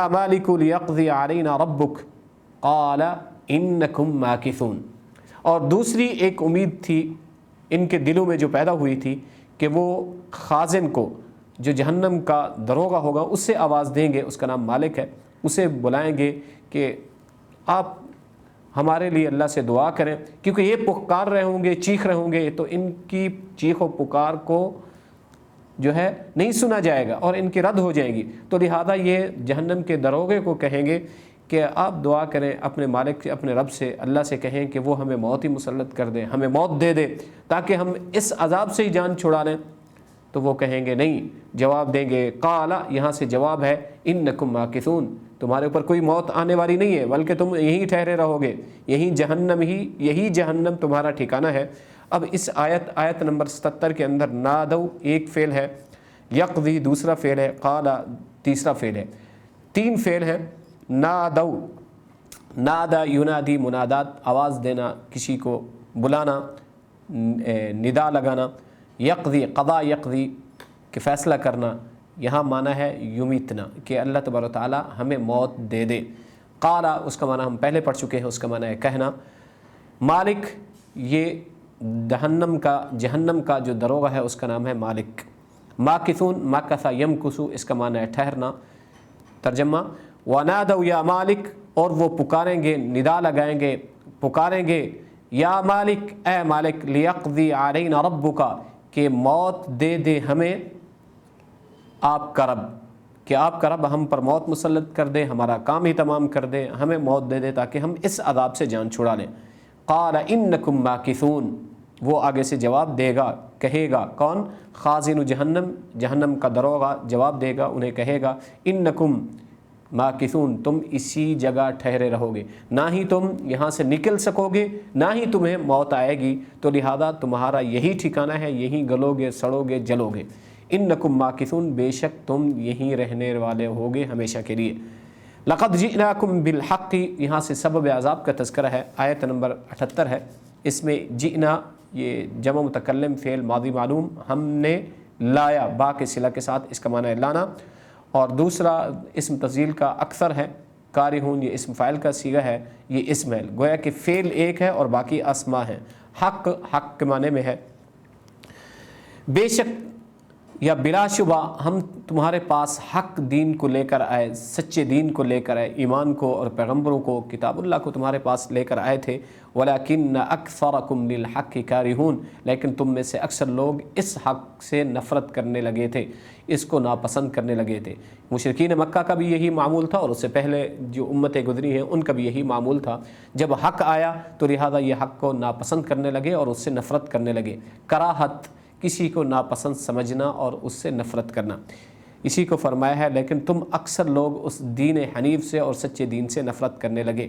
مَالِكُ لِيَقْضِيَ عَلَيْنَا رَبُّكَ قَالَ إِنَّكُمْ مَاكِثُونَ۔ اور دوسری ایک امید تھی ان کے دلوں میں جو پیدا ہوئی تھی کہ وہ خازن کو، جو جہنم کا دروغہ ہوگا، اس سے آواز دیں گے، اس کا نام مالک ہے، اسے بلائیں گے کہ آپ ہمارے لیے اللہ سے دعا کریں، کیونکہ یہ پکار رہے ہوں گے، چیخ رہے ہوں گے، تو ان کی چیخ و پکار کو جو ہے نہیں سنا جائے گا اور ان کی رد ہو جائے گی، تو لہذا یہ جہنم کے دروغے کو کہیں گے کہ آپ دعا کریں اپنے مالک سے، اپنے رب سے، اللہ سے کہیں کہ وہ ہمیں موت ہی مسلط کر دے، ہمیں موت دے دے تاکہ ہم اس عذاب سے ہی جان چھڑا لیں۔ تو وہ کہیں گے نہیں، جواب دیں گے قال، یہاں سے جواب ہے انکم ماکثون، تمہارے اوپر کوئی موت آنے والی نہیں ہے، بلکہ تم یہیں ٹھہرے رہو گے، یہی جہنم تمہارا ٹھکانہ ہے۔ اب اس آیت نمبر 77 کے اندر نادو ایک فعل ہے، یقضی دوسرا فعل ہے، قال تیسرا فعل ہے، 3 فعل ہیں۔ نادو، نادا ینادی، منادات، آواز دینا، کسی کو بلانا، ندا لگانا۔ یقضی، قضا یقضی، کہ فیصلہ کرنا، یہاں معنی ہے یمیتنا، کہ اللہ تبارک و تعالی ہمیں موت دے دے۔ قال، اس کا معنی ہم پہلے پڑھ چکے ہیں، اس کا معنی ہے کہنا۔ مالک، یہ جہنم کا جو دروغہ ہے اس کا نام ہے مالک۔ ماکثون، ماکث یمکث، اس کا معنی ہے ٹھہرنا۔ ترجمہ وَنَادَوْا يَا مالک، اور وہ پکاریں گے، ندا لگائیں گے، پکاریں گے یا مالک، اے مالک، لِيَقْضِي عَلَيْنَا رَبُّكَ، کہ موت دے دے ہمیں آپ کا رب، کہ آپ کا رب ہم پر موت مسلط کر دے، ہمارا کام ہی تمام کر دے، ہمیں موت دے دے تاکہ ہم اس عذاب سے جان چھڑا لیں۔ قال انکم ماکثون، وہ آگے سے جواب دے گا، کہے گا، کون؟ خازن جہنم کا دروغہ جواب دے گا، انہیں کہے گا انکم ماکثون، تم اسی جگہ ٹھہرے رہو گے، نہ ہی تم یہاں سے نکل سکو گے، نہ ہی تمہیں موت آئے گی، تو لہذا تمہارا یہی ٹھکانہ ہے، یہیں گلو گے، سڑو گے، جلو گے۔ انکم ماکثون، بے شک تم یہیں رہنے والے ہوگے ہمیشہ کے لیے۔ لقد جئناکم بالحق، یہاں سے سبب عذاب کا تذکرہ ہے، آیت نمبر 78 ہے، اس میں جئنا یہ جمع متکلم فعل ماضی معلوم، ہم نے لایا، با کے صلہ کے ساتھ، اس کا معنی ہے لانا۔ اور دوسرا اسم تفضیل کا اکثر ہے، کارہون یہ اسم فاعل کا صیغہ ہے، یہ اسم ہے، گویا کہ فعل ایک ہے اور باقی اسما ہیں۔ حق کے معنی میں ہے۔ بے شک یا بلا شبہ ہم تمہارے پاس حق دین کو لے کر آئے، سچے دین کو لے کر آئے، ایمان کو اور پیغمبروں کو، کتاب اللہ کو تمہارے پاس لے کر آئے تھے، وَلَكِنَّ أَكْثَرَكُمْ لِلْحَقِّ كَارِهُونَ، لیکن تم میں سے اکثر لوگ اس حق سے نفرت کرنے لگے تھے، اس کو ناپسند کرنے لگے تھے۔ مشرکین مکہ کا بھی یہی معمول تھا، اور اس سے پہلے جو امتیں گزری ہیں ان کا بھی یہی معمول تھا۔ جب حق آیا تو لہذا یہ حق کو ناپسند کرنے لگے اور اس سے نفرت کرنے لگے۔ کراہت، کسی کو ناپسند سمجھنا اور اس سے نفرت کرنا، اسی کو فرمایا ہے لیکن تم اکثر لوگ اس دین حنیف سے اور سچے دین سے نفرت کرنے لگے۔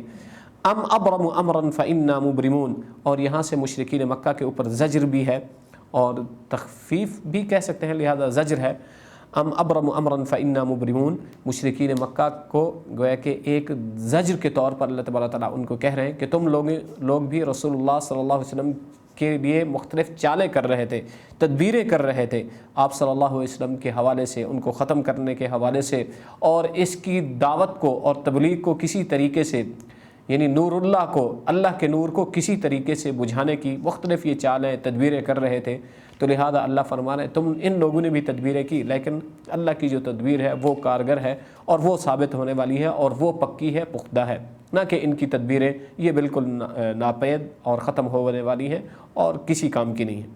ام ابرم امرا فانا مبرمون، اور یہاں سے مشرکین مکہ کے اوپر زجر بھی ہے اور تخفیف بھی کہہ سکتے ہیں، لہذا زجر ہے۔ ام ابرم امرا فانا مبرمون، مشرکین مکہ کو گویا کہ ایک زجر کے طور پر اللہ تبارک تعالیٰ ان کو کہہ رہے ہیں کہ تم لوگ بھی رسول اللہ صلی اللہ علیہ وسلم کے لیے مختلف چالیں کر رہے تھے، تدبیریں کر رہے تھے آپ صلی اللہ علیہ وسلم کے حوالے سے، ان کو ختم کرنے کے حوالے سے، اور اس کی دعوت کو اور تبلیغ کو کسی طریقے سے، یعنی نور اللہ کو، اللہ کے نور کو کسی طریقے سے بجھانے کی مختلف یہ چالیں تدبیریں کر رہے تھے۔ تو لہذا اللہ فرما رہے ہیں تم ان لوگوں نے بھی تدبیریں کی، لیکن اللہ کی جو تدبیر ہے وہ کارگر ہے اور وہ ثابت ہونے والی ہے اور وہ پکی ہے، پختہ ہے، نہ کہ ان کی تدبیریں یہ بالکل ناپید اور ختم ہونے والی ہیں اور کسی کام کی نہیں ہے۔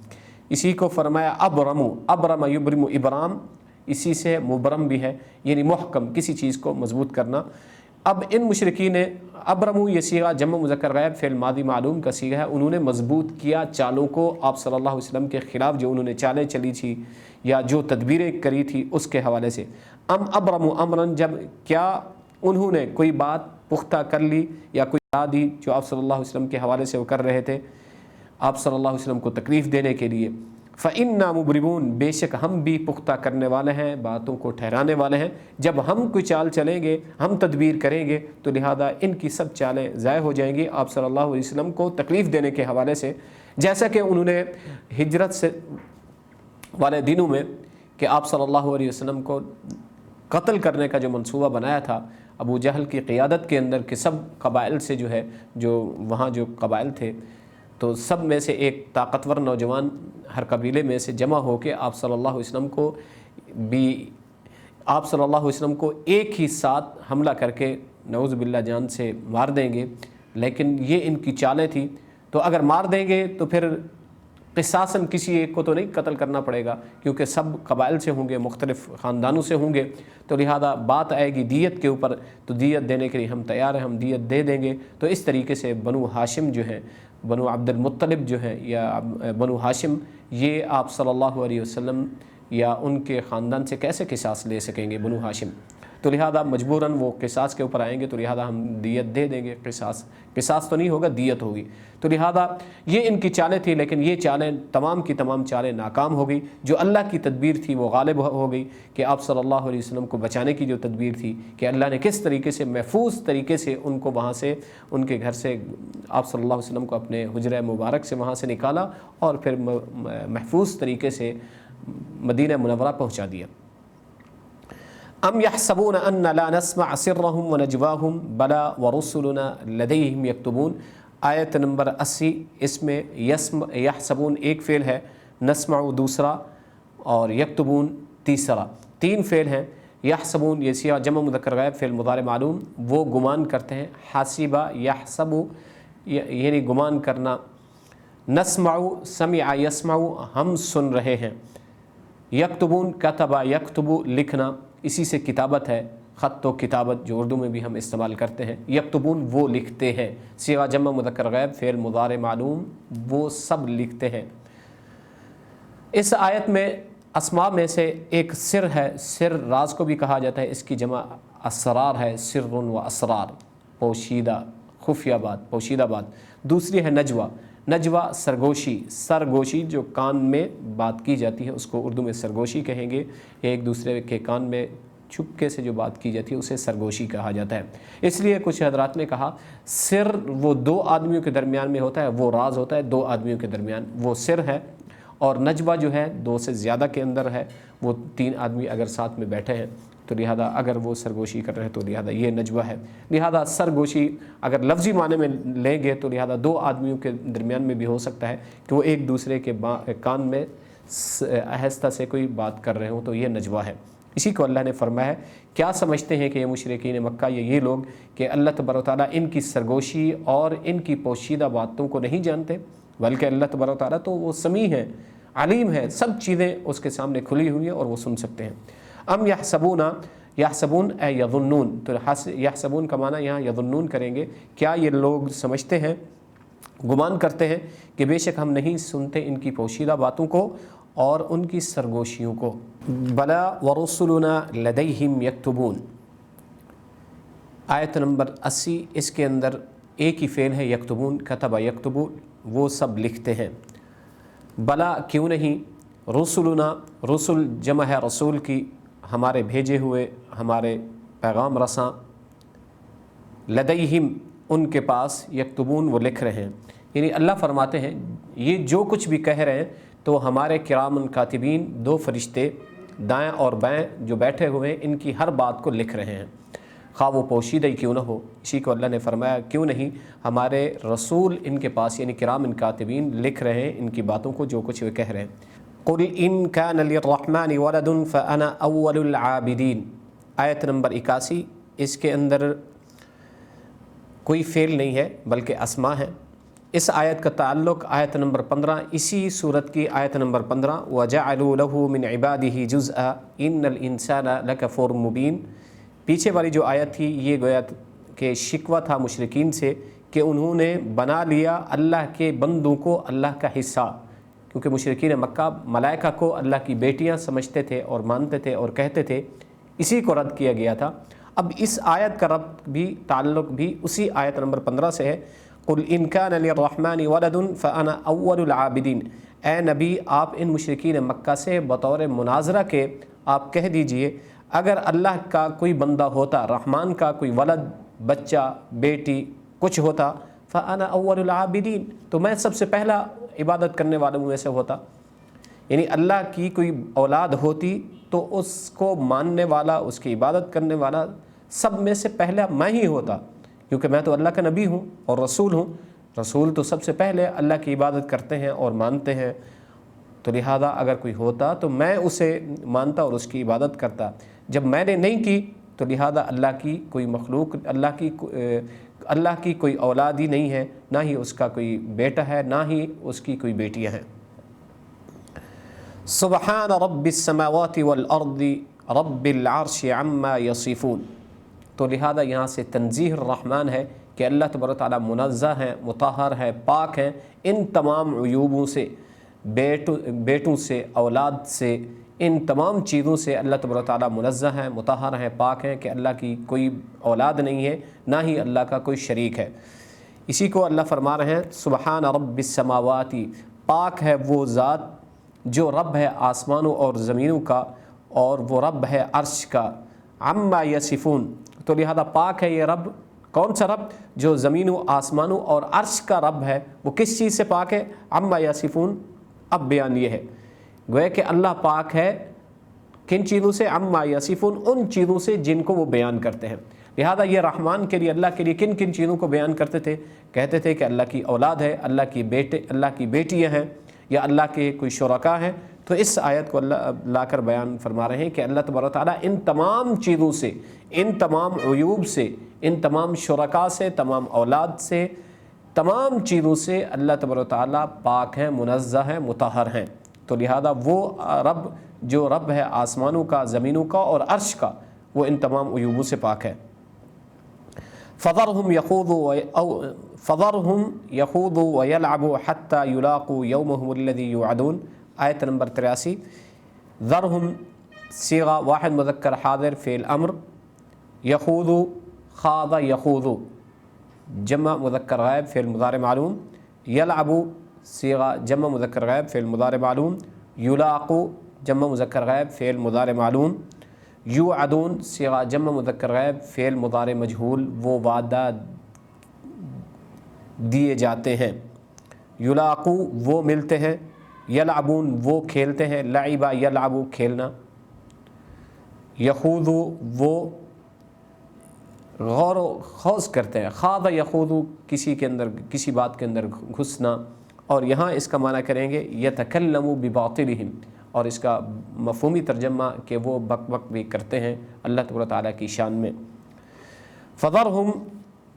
اسی کو فرمایا ابرم یبرم ابرام، اسی سے مبرم بھی ہے، یعنی محکم کسی چیز کو مضبوط کرنا۔ اب ان مشرکین نے ابرمو، یہ صیغہ جمع مذکر غائب فعل ماضی معلوم کا صیغہ ہے، انہوں نے مضبوط کیا چالوں کو آپ صلی اللہ علیہ وسلم کے خلاف، جو انہوں نے چالیں چلی تھی یا جو تدبیریں کری تھی اس کے حوالے سے۔ ام ابرمو امرن، جب کیا انہوں نے کوئی بات پختہ کر لی یا کوئی بات دی جو آپ صلی اللہ علیہ وسلم کے حوالے سے وہ کر رہے تھے آپ صلی اللہ علیہ وسلم کو تکلیف دینے کے لیے، فَإِنَّا مُبْرِمُونَ، بے شک ہم بھی پختہ کرنے والے ہیں، باتوں کو ٹھہرانے والے ہیں۔ جب ہم کوئی چال چلیں گے، ہم تدبیر کریں گے تو لہذا ان کی سب چالیں ضائع ہو جائیں گی آپ صلی اللہ علیہ وسلم کو تکلیف دینے کے حوالے سے، جیسا کہ انہوں نے ہجرت سے والے دنوں میں کہ آپ صلی اللہ علیہ وسلم کو قتل کرنے کا جو منصوبہ بنایا تھا ابو جہل کی قیادت کے اندر، کہ سب قبائل سے جو ہے، جو وہاں جو قبائل تھے تو سب میں سے ایک طاقتور نوجوان ہر قبیلے میں سے جمع ہو کے آپ صلی اللہ علیہ وسلم کو ایک ہی ساتھ حملہ کر کے نعوذ باللہ جان سے مار دیں گے، لیکن یہ ان کی چالیں تھیں۔ تو اگر مار دیں گے تو پھر قصاصاً کسی ایک کو تو نہیں قتل کرنا پڑے گا، کیونکہ سب قبائل سے ہوں گے، مختلف خاندانوں سے ہوں گے، تو لہذا بات آئے گی دیت کے اوپر، تو دیت دینے کے لیے ہم تیار ہیں، ہم دیت دے دیں گے۔ تو اس طریقے سے بنو ہاشم جو ہیں، بنو عبد المطلب جو ہیں یا بنو ہاشم، یہ آپ صلی اللہ علیہ وسلم یا ان کے خاندان سے کیسے قصاص لے سکیں گے بنو ہاشم؟ تو لہذا مجبوراً وہ قصاص کے اوپر آئیں گے، تو لہذا ہم دیت دے دیں گے، قصاص تو نہیں ہوگا، دیت ہوگی۔ تو لہذا یہ ان کی چالیں تھیں، لیکن یہ چالیں تمام کی تمام چالیں ناکام ہو گئی۔ جو اللہ کی تدبیر تھی وہ غالب ہو گئی، کہ آپ صلی اللہ علیہ وسلم کو بچانے کی جو تدبیر تھی، کہ اللہ نے کس طریقے سے محفوظ طریقے سے ان کو وہاں سے، ان کے گھر سے آپ صلی اللہ علیہ وسلم کو اپنے حجرہ مبارک سے وہاں سے نکالا اور پھر محفوظ طریقے سے مدینہ منورہ پہنچا دیا۔ ام يحسبون ان لا نسمع سرهم ونجواهم بلا ورسلنا لديهم يكتبون، آیت نمبر 80، اس میں یحسبون ایک فعل ہے، نسمع دوسرا اور یکتبون تیسرا، تین فعل ہیں۔ یحسبون یہ سیغہ جمع مذکر غائب فعل مضارع معلوم، وہ گمان کرتے ہیں، حاسبہ یحسب یعنی گمان کرنا، نسمع سمع یسمع ہم سن رہے ہیں، یکتبون کتبہ یکتب لکھنا، اسی سے کتابت ہے، خط و کتابت جو اردو میں بھی ہم استعمال کرتے ہیں، یکتبون وہ لکھتے ہیں، صیغہ جمع مذکر غائب فعل مضارع معلوم، وہ سب لکھتے ہیں۔ اس آیت میں اسماء میں سے ایک سر ہے، سر راز کو بھی کہا جاتا ہے، اس کی جمع اسرار ہے، سر و اسرار، پوشیدہ خفیہ بات، پوشیدہ بات۔ دوسری ہے نجوہ، نجوہ سرگوشی جو کان میں بات کی جاتی ہے اس کو اردو میں سرگوشی کہیں گے، ایک دوسرے کے کان میں چھپکے سے جو بات کی جاتی ہے اسے سرگوشی کہا جاتا ہے۔ اس لیے کچھ حضرات نے کہا سر وہ دو آدمیوں کے درمیان میں ہوتا ہے، وہ راز ہوتا ہے دو آدمیوں کے درمیان، وہ سر ہے، اور نجوہ جو ہے دو سے زیادہ کے اندر ہے، وہ تین آدمی اگر ساتھ میں بیٹھے ہیں تو لہذا اگر وہ سرگوشی کر رہے ہیں تو لہذا یہ نجوہ ہے۔ لہذا سرگوشی اگر لفظی معنی میں لیں گے تو لہذا دو آدمیوں کے درمیان میں بھی ہو سکتا ہے کہ وہ ایک دوسرے کے کان میں آہستہ سے کوئی بات کر رہے ہوں تو یہ نجوا ہے۔ اسی کو اللہ نے فرمایا ہے، کیا سمجھتے ہیں کہ یہ مشرکین مکہ یہ لوگ کہ اللہ تبارک و تعالیٰ ان کی سرگوشی اور ان کی پوشیدہ باتوں کو نہیں جانتے؟ بلکہ اللہ تبارک و تعالیٰ تو وہ سمیع ہے، علیم ہے، سب چیزیں اس کے سامنے کھلی ہوئی ہیں اور وہ سن سکتے ہیں۔ ام یحسبون اے یظنون، تو یحسبون کا معنی یہاں یظنون کریں گے، کیا یہ لوگ سمجھتے ہیں، گمان کرتے ہیں کہ بے شک ہم نہیں سنتے ان کی پوشیدہ باتوں کو اور ان کی سرگوشیوں کو۔ بلا ورسلنا لدیہم یکتبون، آیت نمبر 80، اس کے اندر ایک ہی فعل ہے یکتبون، کتب یکتبو، وہ سب لکھتے ہیں۔ بلا کیوں نہیں، رسلنا، رسل جمع ہے رسول کی، ہمارے بھیجے ہوئے، ہمارے پیغام رساں، لدیہم ان کے پاس، یکتبون وہ لکھ رہے ہیں۔ یعنی اللہ فرماتے ہیں یہ جو کچھ بھی کہہ رہے ہیں تو ہمارے کرام کاتبین، دو فرشتے دائیں اور بائیں جو بیٹھے ہوئے ہیں، ان کی ہر بات کو لکھ رہے ہیں، خواہ وہ پوشیدہ ہی کیوں نہ ہو۔ اسی کو اللہ نے فرمایا کیوں نہیں ہمارے رسول ان کے پاس یعنی کرام کاتبین لکھ رہے ہیں ان کی باتوں کو، جو کچھ وہ کہہ رہے ہیں۔ قل ان کان للرحمن ولد فانا اول العابدین، آیت نمبر 81، اس کے اندر کوئی فعل نہیں ہے بلکہ اسما ہے۔ اس آیت کا تعلق آیت نمبر 15، اسی صورت کی آیت نمبر 15، وَجَعَلُوا لَهُ مِنْ عِبَادِهِ جُزْءًا إِنَّ الْإِنسَانَ لَكَفُورٌ مُبِينٌ، پیچھے والی جو آیت تھی یہ گویا کہ شکوہ تھا مشرکین سے کہ انہوں نے بنا لیا اللہ کے بندوں کو اللہ کا حصہ، کیونکہ مشرکین مکہ ملائکہ کو اللہ کی بیٹیاں سمجھتے تھے اور مانتے تھے اور کہتے تھے، اسی کو رد کیا گیا تھا۔ اب اس آیت کا ربط بھی، تعلق بھی اسی آیت نمبر 15 سے ہے۔ قل ان کان للرحمن ولد فانا اول العابدین، اے نبی آپ ان مشرکین مکہ سے بطور مناظرہ کے آپ کہہ دیجئے اگر اللہ کا کوئی بندہ ہوتا، رحمان کا کوئی ولد، بچہ، بیٹی کچھ ہوتا، فانا اول العابدین، تو میں سب سے پہلا عبادت کرنے والوں میں سے ہوتا۔ یعنی اللہ کی کوئی اولاد ہوتی تو اس کو ماننے والا، اس کی عبادت کرنے والا سب میں سے پہلا میں ہی ہوتا، کیونکہ میں تو اللہ کا نبی ہوں اور رسول ہوں۔ رسول تو سب سے پہلے اللہ کی عبادت کرتے ہیں اور مانتے ہیں، تو لہذا اگر کوئی ہوتا تو میں اسے مانتا اور اس کی عبادت کرتا۔ جب میں نے نہیں کی تو لہذا اللہ کی کوئی مخلوق، اللہ کی کوئی اولاد ہی نہیں ہے، نہ ہی اس کا کوئی بیٹا ہے، نہ ہی اس کی کوئی بیٹیاں ہیں۔ سبحان رب السماوات والارض رب العرش عما یصفون، تو لہذا یہاں سے تنزیہ الرحمن ہے کہ اللہ تبارک و تعالیٰ منزہ ہیں، مطہر ہے، پاک ہیں ان تمام عیوبوں سے، بیٹوں سے، اولاد سے، ان تمام چیزوں سے اللہ تبارک و تعالیٰ منزہ ہیں، مطہر ہیں، پاک ہیں کہ اللہ کی کوئی اولاد نہیں ہے، نہ ہی اللہ کا کوئی شریک ہے۔ اسی کو اللہ فرما رہے ہیں سبحان رب السماوات، پاک ہے وہ ذات جو رب ہے آسمانوں اور زمینوں کا، اور وہ رب ہے عرش کا، عما یصفون، تو لہذا پاک ہے یہ رب۔ کون سا رب؟ جو زمینوں، آسمانوں اور عرش کا رب ہے۔ وہ کس چیز سے پاک ہے؟ عما یصفون، اب بیان یہ ہے گویا کہ اللہ پاک ہے کن چیزوں سے؟ عما یصفون، ان چیزوں سے جن کو وہ بیان کرتے ہیں۔ لہذا یہ رحمان کے لیے، اللہ کے لیے کن کن چیزوں کو بیان کرتے تھے؟ کہتے تھے کہ اللہ کی اولاد ہے، اللہ کی بیٹیاں ہیں، یا اللہ کے کوئی شرکا ہیں۔ تو اس آیت کو اللہ لا کر بیان فرما رہے ہیں کہ اللہ تبارک و تعالیٰ ان تمام چیزوں سے، ان تمام عیوب سے، ان تمام شرکا سے، تمام اولاد سے، تمام چیزوں سے اللہ تبارک و تعالیٰ پاک ہیں، منزہ ہیں، مطہر ہیں۔ تو لہذا وہ رب جو رب ہے آسمانوں کا، زمینوں کا اور عرش کا، وہ ان تمام عیوبوں سے پاک ہے۔ فَذَرْهُمْ يَخُوضُوا وَيَلْعَبُوا حَتَّى يُلَاقُوا يَوْمَهُمُ الَّذِي يُوعَدُونَ، آیت نمبر 83۔ ذرہم صیغہ واحد مذکر حاضر فعل امر، یخوض خاض یخوض جمع مذکر غائب فعل مضارع معلوم، یلعب صیغہ جمع مذکر غائب فعل مضارع معلوم، یلاق جمع مذکر غائب فعل مضارع معلوم، یوعدون صیغہ جمع مذکر غائب فعل مضارع مجہول، وہ وعدہ دیے جاتے ہیں، یلاقو وہ ملتے ہیں، یلعبون وہ کھیلتے ہیں، لعبہ یلعبو کھیلنا، یخوض وہ غور و خوض کرتے ہیں، خاض یخوض کسی کے اندر، کسی بات کے اندر گھسنا، اور یہاں اس کا معنی کریں گے یتکلموا بباطلہم، اور اس کا مفہومی ترجمہ کہ وہ بک بک بھی کرتے ہیں اللہ تبارک و تعالیٰ کی شان میں۔ فذرہم،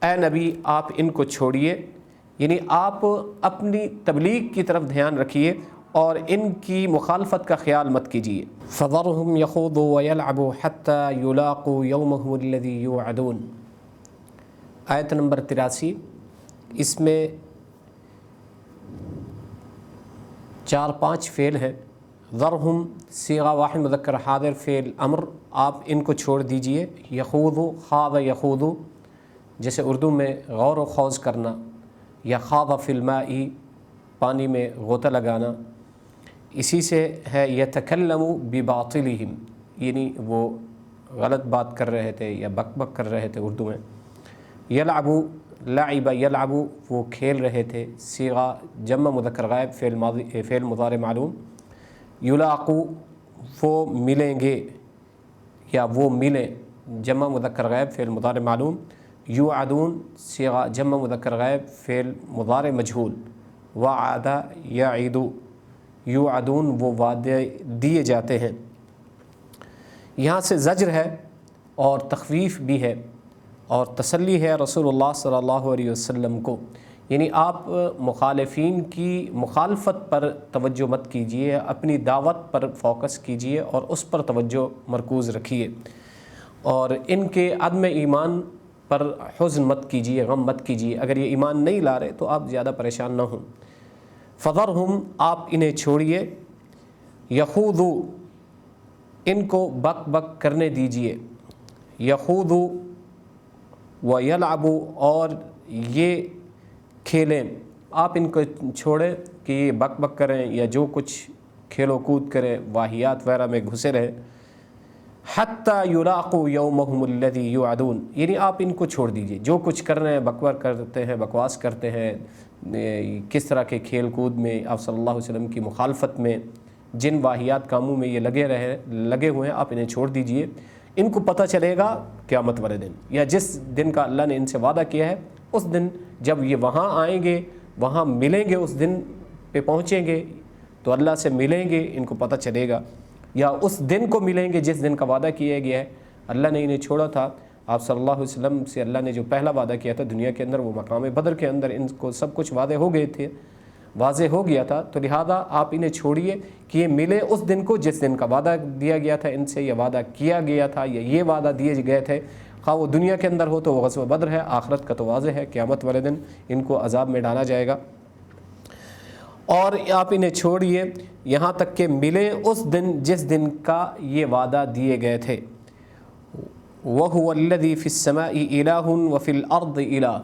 اے نبی آپ ان کو چھوڑیے، یعنی آپ اپنی تبلیغ کی طرف دھیان رکھیے اور ان کی مخالفت کا خیال مت کیجیے۔ فذرہم یخوضوا ویلعبوا حتی یلاقوا یومہم الذی یوعدون، آیت نمبر 83۔ اس میں 4-5 فعل ہیں۔ ذرہم صیغہ واحد مذکر حاضر فعل امر، آپ ان کو چھوڑ دیجئے۔ یخوضوا، خاض یخوض، جیسے اردو میں غور و خوض کرنا، یا خاض فی الماء پانی میں غوطہ لگانا۔ اسی سے ہے یتکلموا بباطلہم، یعنی وہ غلط بات کر رہے تھے یا بک بک کر رہے تھے اردو میں۔ یلعبوا، لعب یلعب، وہ کھیل رہے تھے، صیغہ جمع مذکر غائب فعل مضارع معلوم۔ یلاقوا، وہ ملیں گے یا وہ ملیں، جمع مذکر غائب فعل مضارع معلوم۔ یوعدون، صیغہ جمع مذکر غائب فعل مضارع مجہول۔ وعد یعد، یوعدون وہ وعدے دیے جاتے ہیں۔ یہاں سے زجر ہے اور تخویف بھی ہے اور تسلی ہے رسول اللہ صلی اللہ علیہ وسلم کو، یعنی آپ مخالفین کی مخالفت پر توجہ مت کیجیے، اپنی دعوت پر فوکس کیجیے اور اس پر توجہ مرکوز رکھیے، اور ان کے عدم ایمان پر حزن مت کیجیے، غم مت کیجیے۔ اگر یہ ایمان نہیں لا رہے تو آپ زیادہ پریشان نہ ہوں۔ فذرہم، آپ انہیں چھوڑیے، یخوضوا، ان کو بک بک کرنے دیجیے، یخوضوا ویلعبوا، اور یہ کھیلیں، آپ ان کو چھوڑیں کہ یہ بک بک کریں یا جو کچھ کھیل و کود کریں، واہیات وغیرہ میں گھسے رہیں۔ حتی یلاقوا یومہم الذی یوعدون، یعنی آپ ان کو چھوڑ دیجئے، جو کچھ کر رہے ہیں، بکور کرتے ہیں، بکواس کرتے ہیں، کس طرح کے کھیل کود میں، آپ صلی اللہ علیہ وسلم کی مخالفت میں، جن واہیات کاموں میں یہ لگے ہوئے ہیں، آپ انہیں چھوڑ دیجئے۔ ان کو پتہ چلے گا قیامت والے دن، یا جس دن کا اللہ نے ان سے وعدہ کیا ہے، اس دن جب یہ وہاں آئیں گے، وہاں ملیں گے، اس دن پہ پہنچیں گے تو اللہ سے ملیں گے، ان کو پتہ چلے گا، یا اس دن کو ملیں گے جس دن کا وعدہ کیا گیا ہے۔ اللہ نے انہیں چھوڑا تھا، آپ صلی اللہ علیہ وسلم سے اللہ نے جو پہلا وعدہ کیا تھا دنیا کے اندر، وہ مقام بدر کے اندر ان کو سب کچھ وعدے ہو گئے تھے، واضح ہو گیا تھا، تو لہذا آپ انہیں چھوڑیے کہ یہ ملے اس دن کو جس دن کا وعدہ دیا گیا تھا ان سے، یا وعدہ کیا گیا تھا، یا یہ وعدہ دیے گئے تھے، خواہ وہ دنیا کے اندر ہو تو وہ غزوہ بدر ہے، آخرت کا تو واضح ہے، قیامت والے دن ان کو عذاب میں ڈالا جائے گا۔ اور آپ انہیں چھوڑیے یہاں تک کہ ملے اس دن جس دن کا یہ وعدہ دیے گئے تھے۔ وَهُوَ الَّذِي فِي السَّمَاءِ إِلَٰهٌ وَفِي الْأَرْضِ إِلَٰهٌ،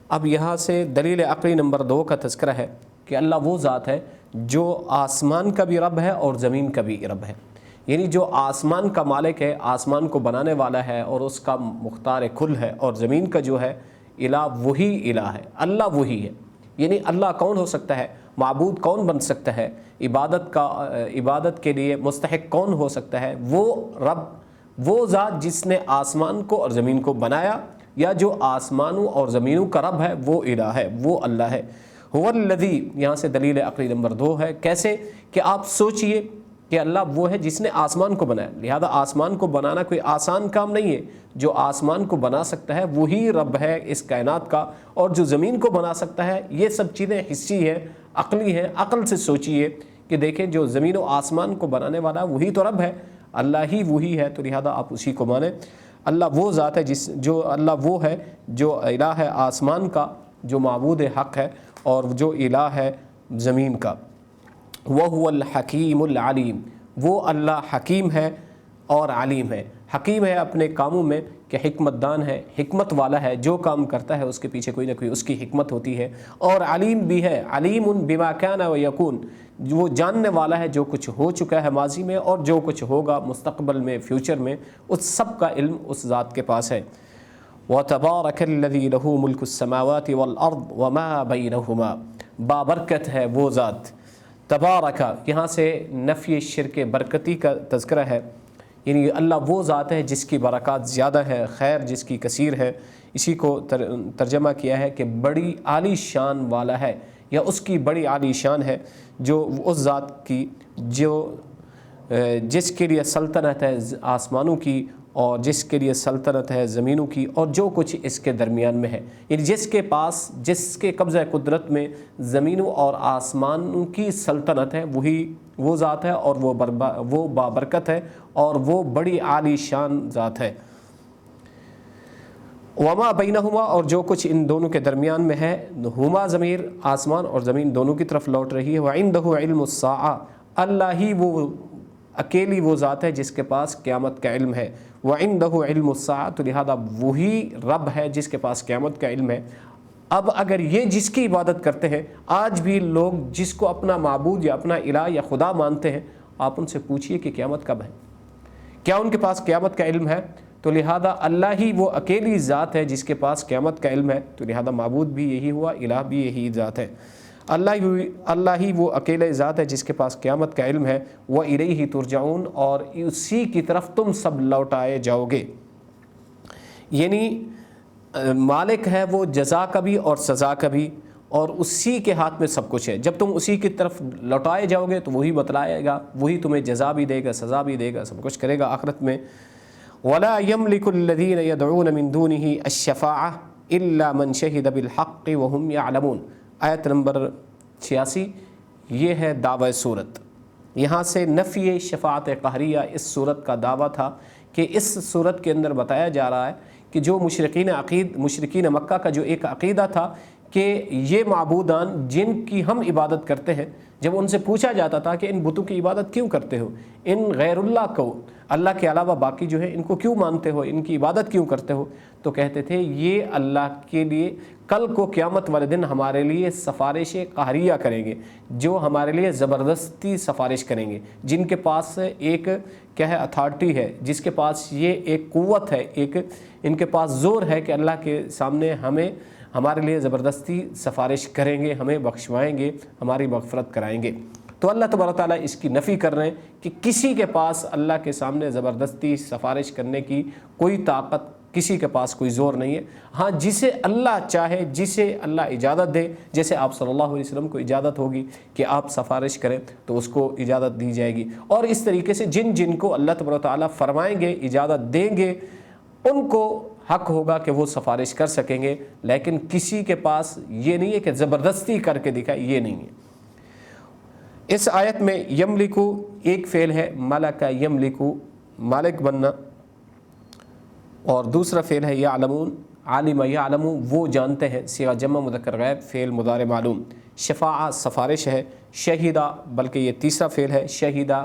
اب یہاں سے دلیل عقلی نمبر 2 کا تذکرہ ہے کہ اللہ وہ ذات ہے جو آسمان کا بھی رب ہے اور زمین کا بھی رب ہے، یعنی جو آسمان کا مالک ہے، آسمان کو بنانے والا ہے اور اس کا مختار کل ہے، اور زمین کا جو ہے الہ، وہی الہ ہے، اللہ وہی ہے۔ یعنی اللہ کون ہو سکتا ہے، معبود کون بن سکتا ہے، عبادت کے لیے مستحق کون ہو سکتا ہے، وہ رب، وہ ذات جس نے آسمان کو اور زمین کو بنایا، یا جو آسمانوں اور زمینوں کا رب ہے، وہ الہ ہے، وہ اللہ ہے۔ هو الذی، یہاں سے دلیل عقلی نمبر 2 ہے، کیسے کہ آپ سوچئے کہ اللہ وہ ہے جس نے آسمان کو بنایا، لہذا آسمان کو بنانا کوئی آسان کام نہیں ہے، جو آسمان کو بنا سکتا ہے وہی رب ہے اس کائنات کا، اور جو زمین کو بنا سکتا ہے، یہ سب چیزیں حسی ہیں، عقلی ہیں، عقل سے سوچئے کہ دیکھیں جو زمین و آسمان کو بنانے والا وہی تو رب ہے، اللہ ہی وہی ہے، تو لہذا آپ اسی کو مانیں۔ اللہ وہ ذات ہے اللہ وہ ہے جو الہ ہے آسمان کا، جو معبود حق ہے، اور جو الہ ہے زمین کا۔ وَهُوَ الْحَكِيمُ الْعَلِيمُ، وہ اللہ حکیم ہے اور علیم ہے۔ حکیم ہے اپنے کاموں میں کہ حکمت دان ہے، حکمت والا ہے، جو کام کرتا ہے اس کے پیچھے کوئی نہ کوئی اس کی حکمت ہوتی ہے، اور علیم بھی ہے، علیم بما کان ویکون، وہ جاننے والا ہے جو کچھ ہو چکا ہے ماضی میں اور جو کچھ ہوگا مستقبل میں، فیوچر میں، اس سب کا علم اس ذات کے پاس ہے۔ وَتَبَارَكَ الَّذِي لَهُ مُلْكُ السَّمَاوَاتِ وَالْأَرْضِ وَمَا بَيْنَهُمَا، بابرکت ہے وہ ذات۔ تبارک، یہاں سے نفی شرک برکتی کا تذکرہ ہے، یعنی اللہ وہ ذات ہے جس کی برکات زیادہ ہے، خیر جس کی کثیر ہے، اسی کو ترجمہ کیا ہے کہ بڑی عالی شان والا ہے، یا اس کی بڑی عالی شان ہے، جو اس ذات کی جو جس کے لیے سلطنت ہے آسمانوں کی اور جس کے لیے سلطنت ہے زمینوں کی اور جو کچھ اس کے درمیان میں ہے، یعنی جس کے پاس جس کے قبضہ قدرت میں زمینوں اور آسمانوں کی سلطنت ہے، وہی وہ ذات ہے اور وہ بابرکت ہے اور وہ بڑی عالی شان ذات ہے۔ وما بینہما، اور جو کچھ ان دونوں کے درمیان میں ہے، ہما ضمیر آسمان اور زمین دونوں کی طرف لوٹ رہی ہے۔ وعندہ علم الساعہ، اللہ ہی وہ اکیلی وہ ذات ہے جس کے پاس قیامت کا علم ہے۔ وعندہ علم الساعہ، تو لہذا وہی رب ہے جس کے پاس قیامت کا علم ہے۔ اب اگر یہ جس کی عبادت کرتے ہیں، آج بھی لوگ جس کو اپنا معبود یا اپنا الہ یا خدا مانتے ہیں، آپ ان سے پوچھئے کہ قیامت کب ہے، کیا ان کے پاس قیامت کا علم ہے؟ تو لہذا اللہ ہی وہ اکیلی ذات ہے جس کے پاس قیامت کا علم ہے، تو لہذا معبود بھی یہی ہوا، الہ بھی یہی ذات ہے۔ اللہ ہی وہ اکیلے ذات ہے جس کے پاس قیامت کا علم ہے۔ وَإِلَيْهِ تُرْجَعُونَ، اور اسی کی طرف تم سب لوٹائے جاؤ گے، یعنی مالک ہے وہ جزا کا بھی اور سزا کا بھی، اور اسی کے ہاتھ میں سب کچھ ہے۔ جب تم اسی کی طرف لوٹائے جاؤ گے تو وہی بتلائے گا، وہی تمہیں جزا بھی دے گا، سزا بھی دے گا، سب کچھ کرے گا آخرت میں۔ وَلَا يَمْلِكُ الَّذِينَ يَدْعُونَ مِن دُونِهِ الشَّفَاعَةَ إِلَّا مَنْ شَهِدَ بِالْحَقِّ وَهُمْ يَعْلَمُونَ۔ آیت نمبر 86، یہ ہے دعوی صورت۔ یہاں سے نفی شفاعت قہریہ اس صورت کا دعویٰ تھا کہ اس صورت کے اندر بتایا جا رہا ہے کہ جو مشرکین مکہ کا جو ایک عقیدہ تھا کہ یہ معبودان جن کی ہم عبادت کرتے ہیں، جب ان سے پوچھا جاتا تھا کہ ان بتوں کی عبادت کیوں کرتے ہو، ان غیر اللہ کو، اللہ کے علاوہ باقی جو ہے ان کو کیوں مانتے ہو، ان کی عبادت کیوں کرتے ہو، تو کہتے تھے یہ اللہ کے لیے کل کو قیامت والے دن ہمارے لیے سفارش قہریہ کریں گے، جو ہمارے لیے زبردستی سفارش کریں گے، جن کے پاس ایک کیا ہے اتھارٹی ہے، جس کے پاس یہ ایک قوت ہے، ایک ان کے پاس زور ہے کہ اللہ کے سامنے ہمارے لیے زبردستی سفارش کریں گے، ہمیں بخشوائیں گے، ہماری مغفرت کرائیں گے۔ تو اللہ تبارک تعالیٰ اس کی نفی کر رہے ہیں کہ کسی کے پاس اللہ کے سامنے زبردستی سفارش کرنے کی کوئی طاقت، کسی کے پاس کوئی زور نہیں ہے۔ ہاں جسے اللہ چاہے، جسے اللہ اجازت دے، جیسے آپ صلی اللہ علیہ وسلم کو اجازت ہوگی کہ آپ سفارش کریں تو اس کو اجازت دی جائے گی، اور اس طریقے سے جن کو اللہ تبارک تعالیٰ فرمائیں گے، اجازت دیں گے، ان کو حق ہوگا کہ وہ سفارش کر سکیں گے، لیکن کسی کے پاس یہ نہیں ہے کہ زبردستی کر کے دکھائے، یہ نہیں ہے۔ اس آیت میں یملکو ایک فعل ہے، ملک یملکو، مالک بننا، اور دوسرا فعل ہے یعلمون، عالم یعلم، وہ جانتے ہیں، صیغہ جمع مذکر غائب، فعل مضارع معلوم۔ شفاعہ سفارش ہے، شہیدہ بلکہ یہ تیسرا فعل ہے، شہیدہ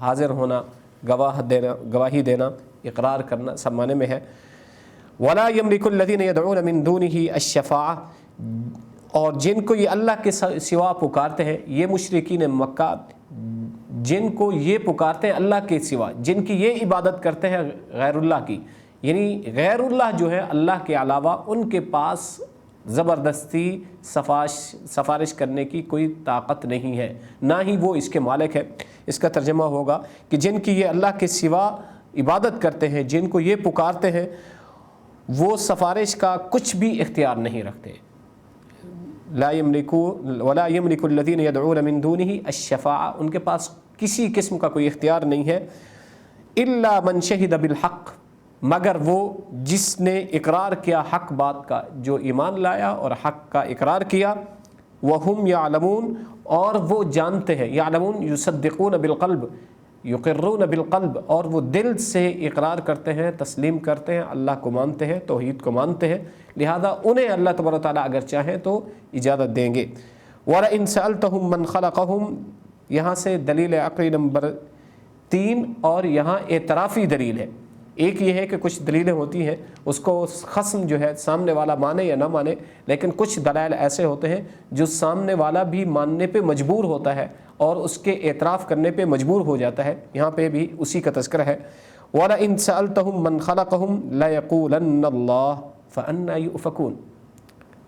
حاضر ہونا، گواہی دینا، اقرار کرنا، سب معنی میں ہے۔ وَلَا يَمْلِكُ الَّذِينَ يَدْعُونَ مِن دُونِهِ الشَّفَاعَةَ، اور جن کو یہ اللہ کے سوا پکارتے ہیں، یہ مشرکین مکہ جن کو یہ پکارتے ہیں اللہ کے سوا، جن کی یہ عبادت کرتے ہیں غیر اللہ کی، یعنی غیر اللہ جو ہے اللہ کے علاوہ ان کے پاس زبردستی سفارش کرنے کی کوئی طاقت نہیں ہے، نہ ہی وہ اس کے مالک ہے۔ اس کا ترجمہ ہوگا کہ جن کی یہ اللہ کے سوا عبادت کرتے ہیں، جن کو یہ پکارتے ہیں، وہ سفارش کا کچھ بھی اختیار نہیں رکھتے۔ لا ولا يملك الذين يدعون من دونه الشفاعة، ان کے پاس کسی قسم کا کوئی اختیار نہیں ہے، الا من شهد بالحق، مگر وہ جس نے اقرار کیا حق بات کا، جو ایمان لایا اور حق کا اقرار کیا، وهم يعلمون، اور وہ جانتے ہیں، یعلمون یصدقون بالقلب، یقرون بالقلب، اور وہ دل سے اقرار کرتے ہیں، تسلیم کرتے ہیں، اللہ کو مانتے ہیں، توحید کو مانتے ہیں، لہذا انہیں اللہ تبارک و تعالیٰ اگر چاہیں تو اجازت دیں گے۔ وَلَئِن سَأَلْتَهُم مَّن خَلَقَهُم، یہاں سے دلیل عقلی نمبر 3، اور یہاں اعترافی دلیل ہے۔ ایک یہ ہے کہ کچھ دلیلیں ہوتی ہیں اس کو خصم جو ہے سامنے والا مانے یا نہ مانے، لیکن کچھ دلائل ایسے ہوتے ہیں جو سامنے والا بھی ماننے پہ مجبور ہوتا ہے اور اس کے اعتراف کرنے پہ مجبور ہو جاتا ہے، یہاں پہ بھی اسی کا تذکرہ ہے۔ وَلَئِن سَأَلْتَهُم مَّن خَلَقَهُم لَيَقُولَنَّ اللَّهُ فَأَنَّىٰ يُؤْفَكُونَ۔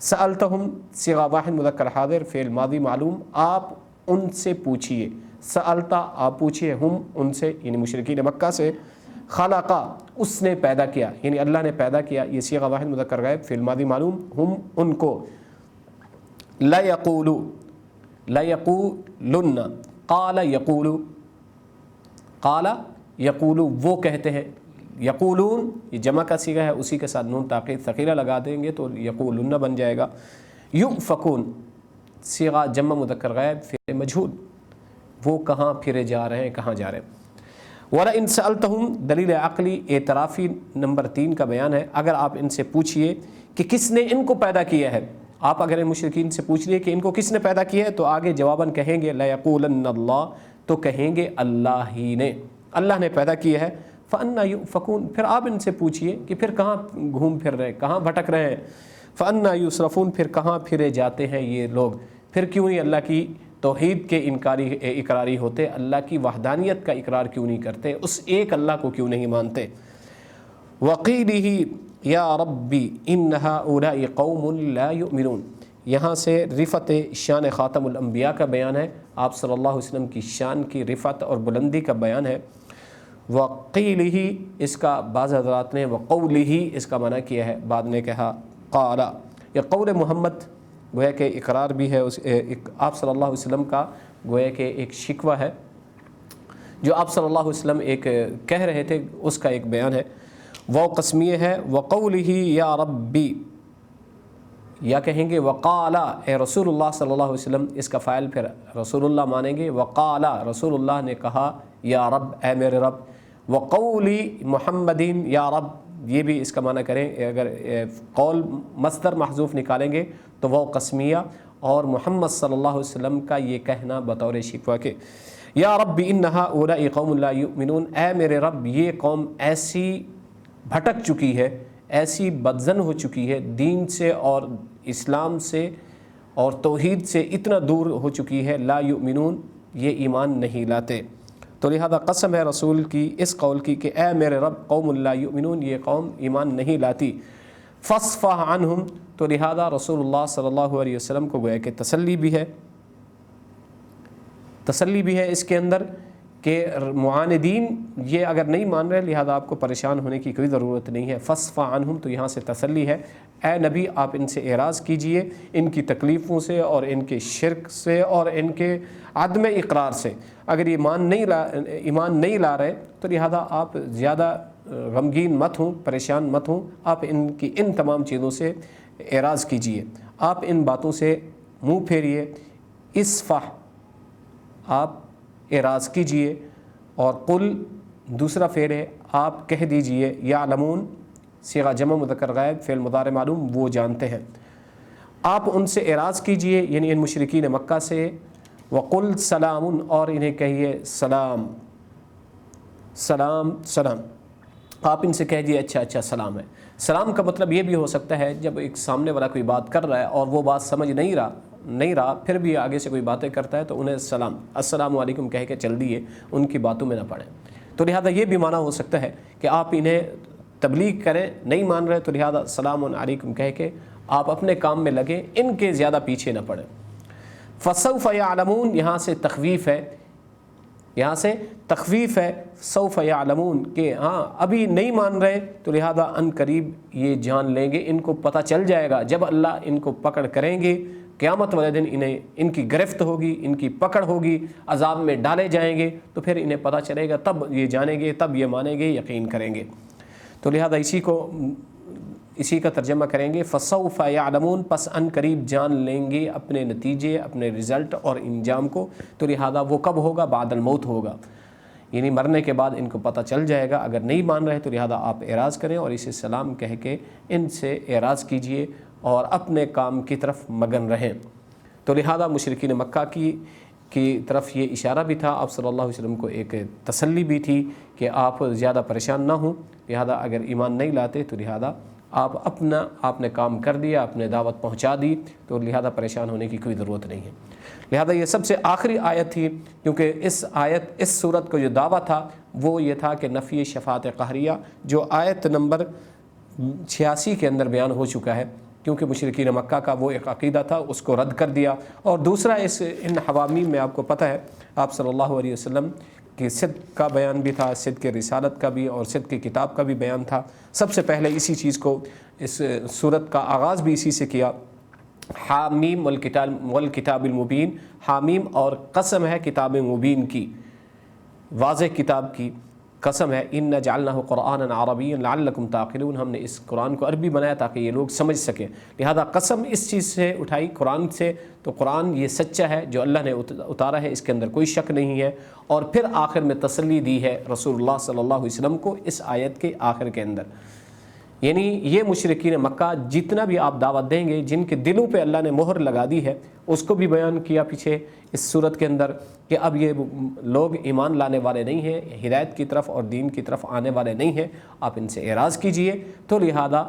سألتہم صیغہ واحد مذکر حاضر، فعل ماضی معلوم، آپ ان سے پوچھئے، سألتا آپ پوچھئے، ہم ان سے یعنی مشرکین مکہ سے، خلقا اس نے پیدا کیا، یعنی اللہ نے پیدا کیا، یہ صیغہ واحد مذکر غائب فعل ماضی معلوم، ہم ان کو، لیقولن قال یقول وہ کہتے ہیں، یقولون یہ جمع کا صیغہ ہے، اسی کے ساتھ نون تاکید ثقیلہ لگا دیں گے تو یقولن بن جائے گا۔ یؤفکون صیغہ جمع مذکر غائب فعل مجہول، وہ کہاں پھرے جا رہے ہیں، کہاں جا رہے ہیں۔ وَلَئِن سَأَلْتَهُمْ دلیل عقلی اعترافی نمبر 3 کا بیان ہے، اگر آپ ان سے پوچھئے کہ کس نے ان کو پیدا کیا ہے، آپ اگر ان مشرکین سے پوچھ لیے کہ ان کو کس نے پیدا کیا ہے تو آگے جواباً کہیں گے لَيَقُولَنَّ اللَّهُ، تو کہیں گے اللہ ہی نے، اللہ نے پیدا کیا ہے۔ فَأَنَّا يُؤْفَكُونَ پھر آپ ان سے پوچھئے کہ پھر کہاں گھوم پھر رہے ہیں، کہاں بھٹک رہے ہیں۔ فَأَنَّا يُصْرَفُونَ پھر کہاں پھرے جاتے ہیں یہ لوگ، پھر کیوں نہیں اللہ کی توحید کے اقراری ہوتے، اللہ کی وحدانیت کا اقرار کیوں نہیں کرتے، اس ایک اللہ کو کیوں نہیں مانتے۔ وَقِيلِهِ يَا رَبِّ إِنَّ هَؤُلَاءِ قَوْمٌ لَا يُؤْمِنُونَ، یہاں سے رفعت شان خاتم الانبیاء کا بیان ہے، آپ صلی اللہ علیہ وسلم کی شان کی رفعت اور بلندی کا بیان ہے۔ وَقِيلِهِ اس کا بعض حضرات نے وَقَوْلِهِ اس کا معنی کیا ہے، بعد نے کہا قَالَ، یہ قول محمد گویا کہ اقرار بھی ہے، آپ صلی اللہ علیہ وسلم کا گویا کہ ایک شکوہ ہے جو آپ صلی اللہ علیہ وسلم ایک کہہ رہے تھے، اس کا ایک بیان ہے۔ وہ قسمیہ ہے، وَقَوْلِهِ یا ربی، یا کہیں گے وقالا اے رسول اللہ صلی اللہ علیہ وسلم، اس کا فاعل پھر رسول اللہ مانیں گے، وقالا رسول اللہ نے کہا یا رب اے میرے رب، وقولی محمدین یا رب، یہ بھی اس کا معنی کریں، اگر قول مصدر محذوف نکالیں گے تو وہ قسمیہ، اور محمد صلی اللہ علیہ وسلم کا یہ کہنا بطور شکوہ کے یا رب ان هؤلاء قوم لا یؤمنون، اے میرے رب یہ قوم ایسی بھٹک چکی ہے، ایسی بدزن ہو چکی ہے، دین سے اور اسلام سے اور توحید سے اتنا دور ہو چکی ہے، لا یؤمنون یہ ایمان نہیں لاتے۔ تو لہذا قسم ہے رسول کی اس قول کی کہ اے میرے رب قوم لا یؤمنون یہ قوم ایمان نہیں لاتی۔ فاصفح عنہم، تو لہذا رسول اللہ صلی اللہ علیہ وسلم کو گویا کہ تسلی بھی ہے اس کے اندر کہ معاندین یہ اگر نہیں مان رہے، لہذا آپ کو پریشان ہونے کی کوئی ضرورت نہیں ہے۔ فاصفح عنہم تو یہاں سے تسلی ہے، اے نبی آپ ان سے اعراض کیجئے، ان کی تکلیفوں سے اور ان کے شرک سے اور ان کے عدم اقرار سے، اگر ایمان نہیں لا رہے تو لہذا آپ زیادہ غمگین مت ہوں، پریشان مت ہوں، آپ ان تمام چیزوں سے اعراض کیجئے، آپ ان باتوں سے منہ پھیریے، اصفح آپ اعراض کیجئے، اور قل دوسرا فعل ہے، آپ کہہ دیجئے، یعلمون صیغہ جمع مذکر غائب فعل مضارع معلوم وہ جانتے ہیں، آپ ان سے اعراض کیجئے یعنی ان مشرکین مکہ سے، وقل سلام اور انہیں کہیے سلام سلام سلام، آپ ان سے کہہ دیے اچھا سلام ہے۔ سلام کا مطلب یہ بھی ہو سکتا ہے جب ایک سامنے والا کوئی بات کر رہا ہے اور وہ بات سمجھ نہیں رہا پھر بھی آگے سے کوئی باتیں کرتا ہے تو انہیں السلام علیکم کہہ کے چل دیے، ان کی باتوں میں نہ پڑیں۔ تو لہذا یہ بھی معنی ہو سکتا ہے کہ آپ انہیں تبلیغ کریں، نہیں مان رہے تو لہذا السلام علیکم کہہ کے آپ اپنے کام میں لگیں، ان کے زیادہ پیچھے نہ پڑیں۔ فسوف یعلمون یہاں سے تخویف ہے، سوف یعلمون کہ ہاں ابھی نہیں مان رہے تو لہذا ان قریب یہ جان لیں گے، ان کو پتہ چل جائے گا، جب اللہ ان کو پکڑ کریں گے قیامت والے دن ان کی گرفت ہوگی، ان کی پکڑ ہوگی، عذاب میں ڈالے جائیں گے، تو پھر انہیں پتہ چلے گا، تب یہ جانیں گے، تب یہ مانیں گے، یقین کریں گے۔ تو لہذا اسی کا ترجمہ کریں گے، فسوف یعلمون پس ان قریب جان لیں گے اپنے نتیجے، اپنے رزلٹ اور انجام کو۔ تو لہذا وہ کب ہوگا؟ بعد الموت ہوگا، یعنی مرنے کے بعد ان کو پتہ چل جائے گا۔ اگر نہیں مان رہے تو لہذا آپ اعراض کریں اور اسے سلام کہہ کے ان سے اعراض کیجئے اور اپنے کام کی طرف مگن رہیں۔ تو لہذا مشرکین مکہ کی طرف یہ اشارہ بھی تھا، آپ صلی اللہ علیہ وسلم کو ایک تسلی بھی تھی کہ آپ زیادہ پریشان نہ ہوں، لہذا اگر ایمان نہیں لاتے تو لہذا آپ نے کام کر دیا، آپ نے دعوت پہنچا دی، تو لہذا پریشان ہونے کی کوئی ضرورت نہیں ہے۔ لہذا یہ سب سے آخری آیت تھی، کیونکہ اس صورت کو جو دعویٰ تھا وہ یہ تھا کہ نفی شفاعت قہریہ جو آیت نمبر 86 کے اندر بیان ہو چکا ہے، کیونکہ مشرکین مکہ کا وہ ایک عقیدہ تھا، اس کو رد کر دیا۔ اور دوسرا ان حوامیم میں آپ کو پتہ ہے آپ صلی اللہ علیہ وسلم کہ صدق کا بیان بھی تھا، صدق رسالت کا بھی اور صدق کتاب کا بھی بیان تھا۔ سب سے پہلے اسی چیز کو، اس سورت کا آغاز بھی اسی سے کیا، حامیم والکتاب المبین، حامیم اور قسم ہے کتاب مبین کی، واضح کتاب کی قسم ہے، اِنَّا جَعَلْنَاهُ قُرْآنًا عَرَبِيًّا لَعَلَّكُمْ تَعْقِلُونَ، ہم نے اس قرآن کو عربی بنایا تاکہ یہ لوگ سمجھ سکیں، لہذا قسم اس چیز سے اٹھائی قرآن سے، تو قرآن یہ سچا ہے جو اللہ نے اتارا ہے، اس کے اندر کوئی شک نہیں ہے۔ اور پھر آخر میں تسلی دی ہے رسول اللہ صلی اللہ علیہ وسلم کو اس آیت کے آخر کے اندر، یعنی یہ مشرکین مکہ جتنا بھی آپ دعوت دیں گے، جن کے دلوں پہ اللہ نے مہر لگا دی ہے، اس کو بھی بیان کیا پیچھے اس صورت کے اندر کہ اب یہ لوگ ایمان لانے والے نہیں ہیں، ہدایت کی طرف اور دین کی طرف آنے والے نہیں ہیں، آپ ان سے اعراض کیجئے، تو لہذا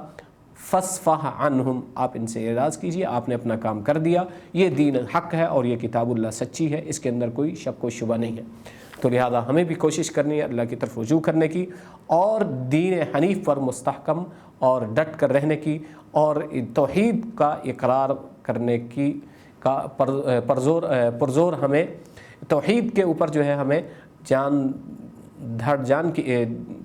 فَاصْفَحْ عَنْهُمْ، آپ ان سے اعراض کیجئے، آپ نے اپنا کام کر دیا، یہ دین حق ہے اور یہ کتاب اللہ سچی ہے، اس کے اندر کوئی شک و شبہ نہیں ہے۔ تو لہذا ہمیں بھی کوشش کرنی ہے اللہ کی طرف رجوع کرنے کی اور دین حنیف پر مستحکم اور ڈٹ کر رہنے کی، اور توحید کا اقرار کرنے کی کا پرزور ہمیں توحید کے اوپر جو ہے ہمیں جان کی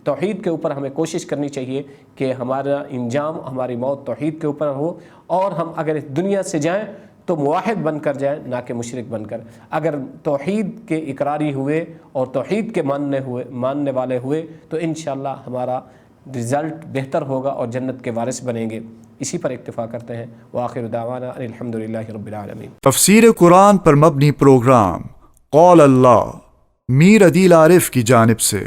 توحید کے اوپر ہمیں کوشش کرنی چاہیے کہ ہمارا انجام، ہماری موت توحید کے اوپر ہو، اور ہم اگر اس دنیا سے جائیں تو موحد بن کر جائیں، نہ کہ مشرک بن کر۔ اگر توحید کے اقراری ہوئے اور توحید کے ماننے والے ہوئے تو انشاءاللہ ہمارا رزلٹ بہتر ہوگا اور جنت کے وارث بنیں گے۔ اسی پر اکتفا کرتے ہیں۔ وآخر دعوانا ان الحمدللہ رب العالمین۔ تفسیر قرآن پر مبنی پروگرام قول اللہ میر عدیل عارف کی جانب سے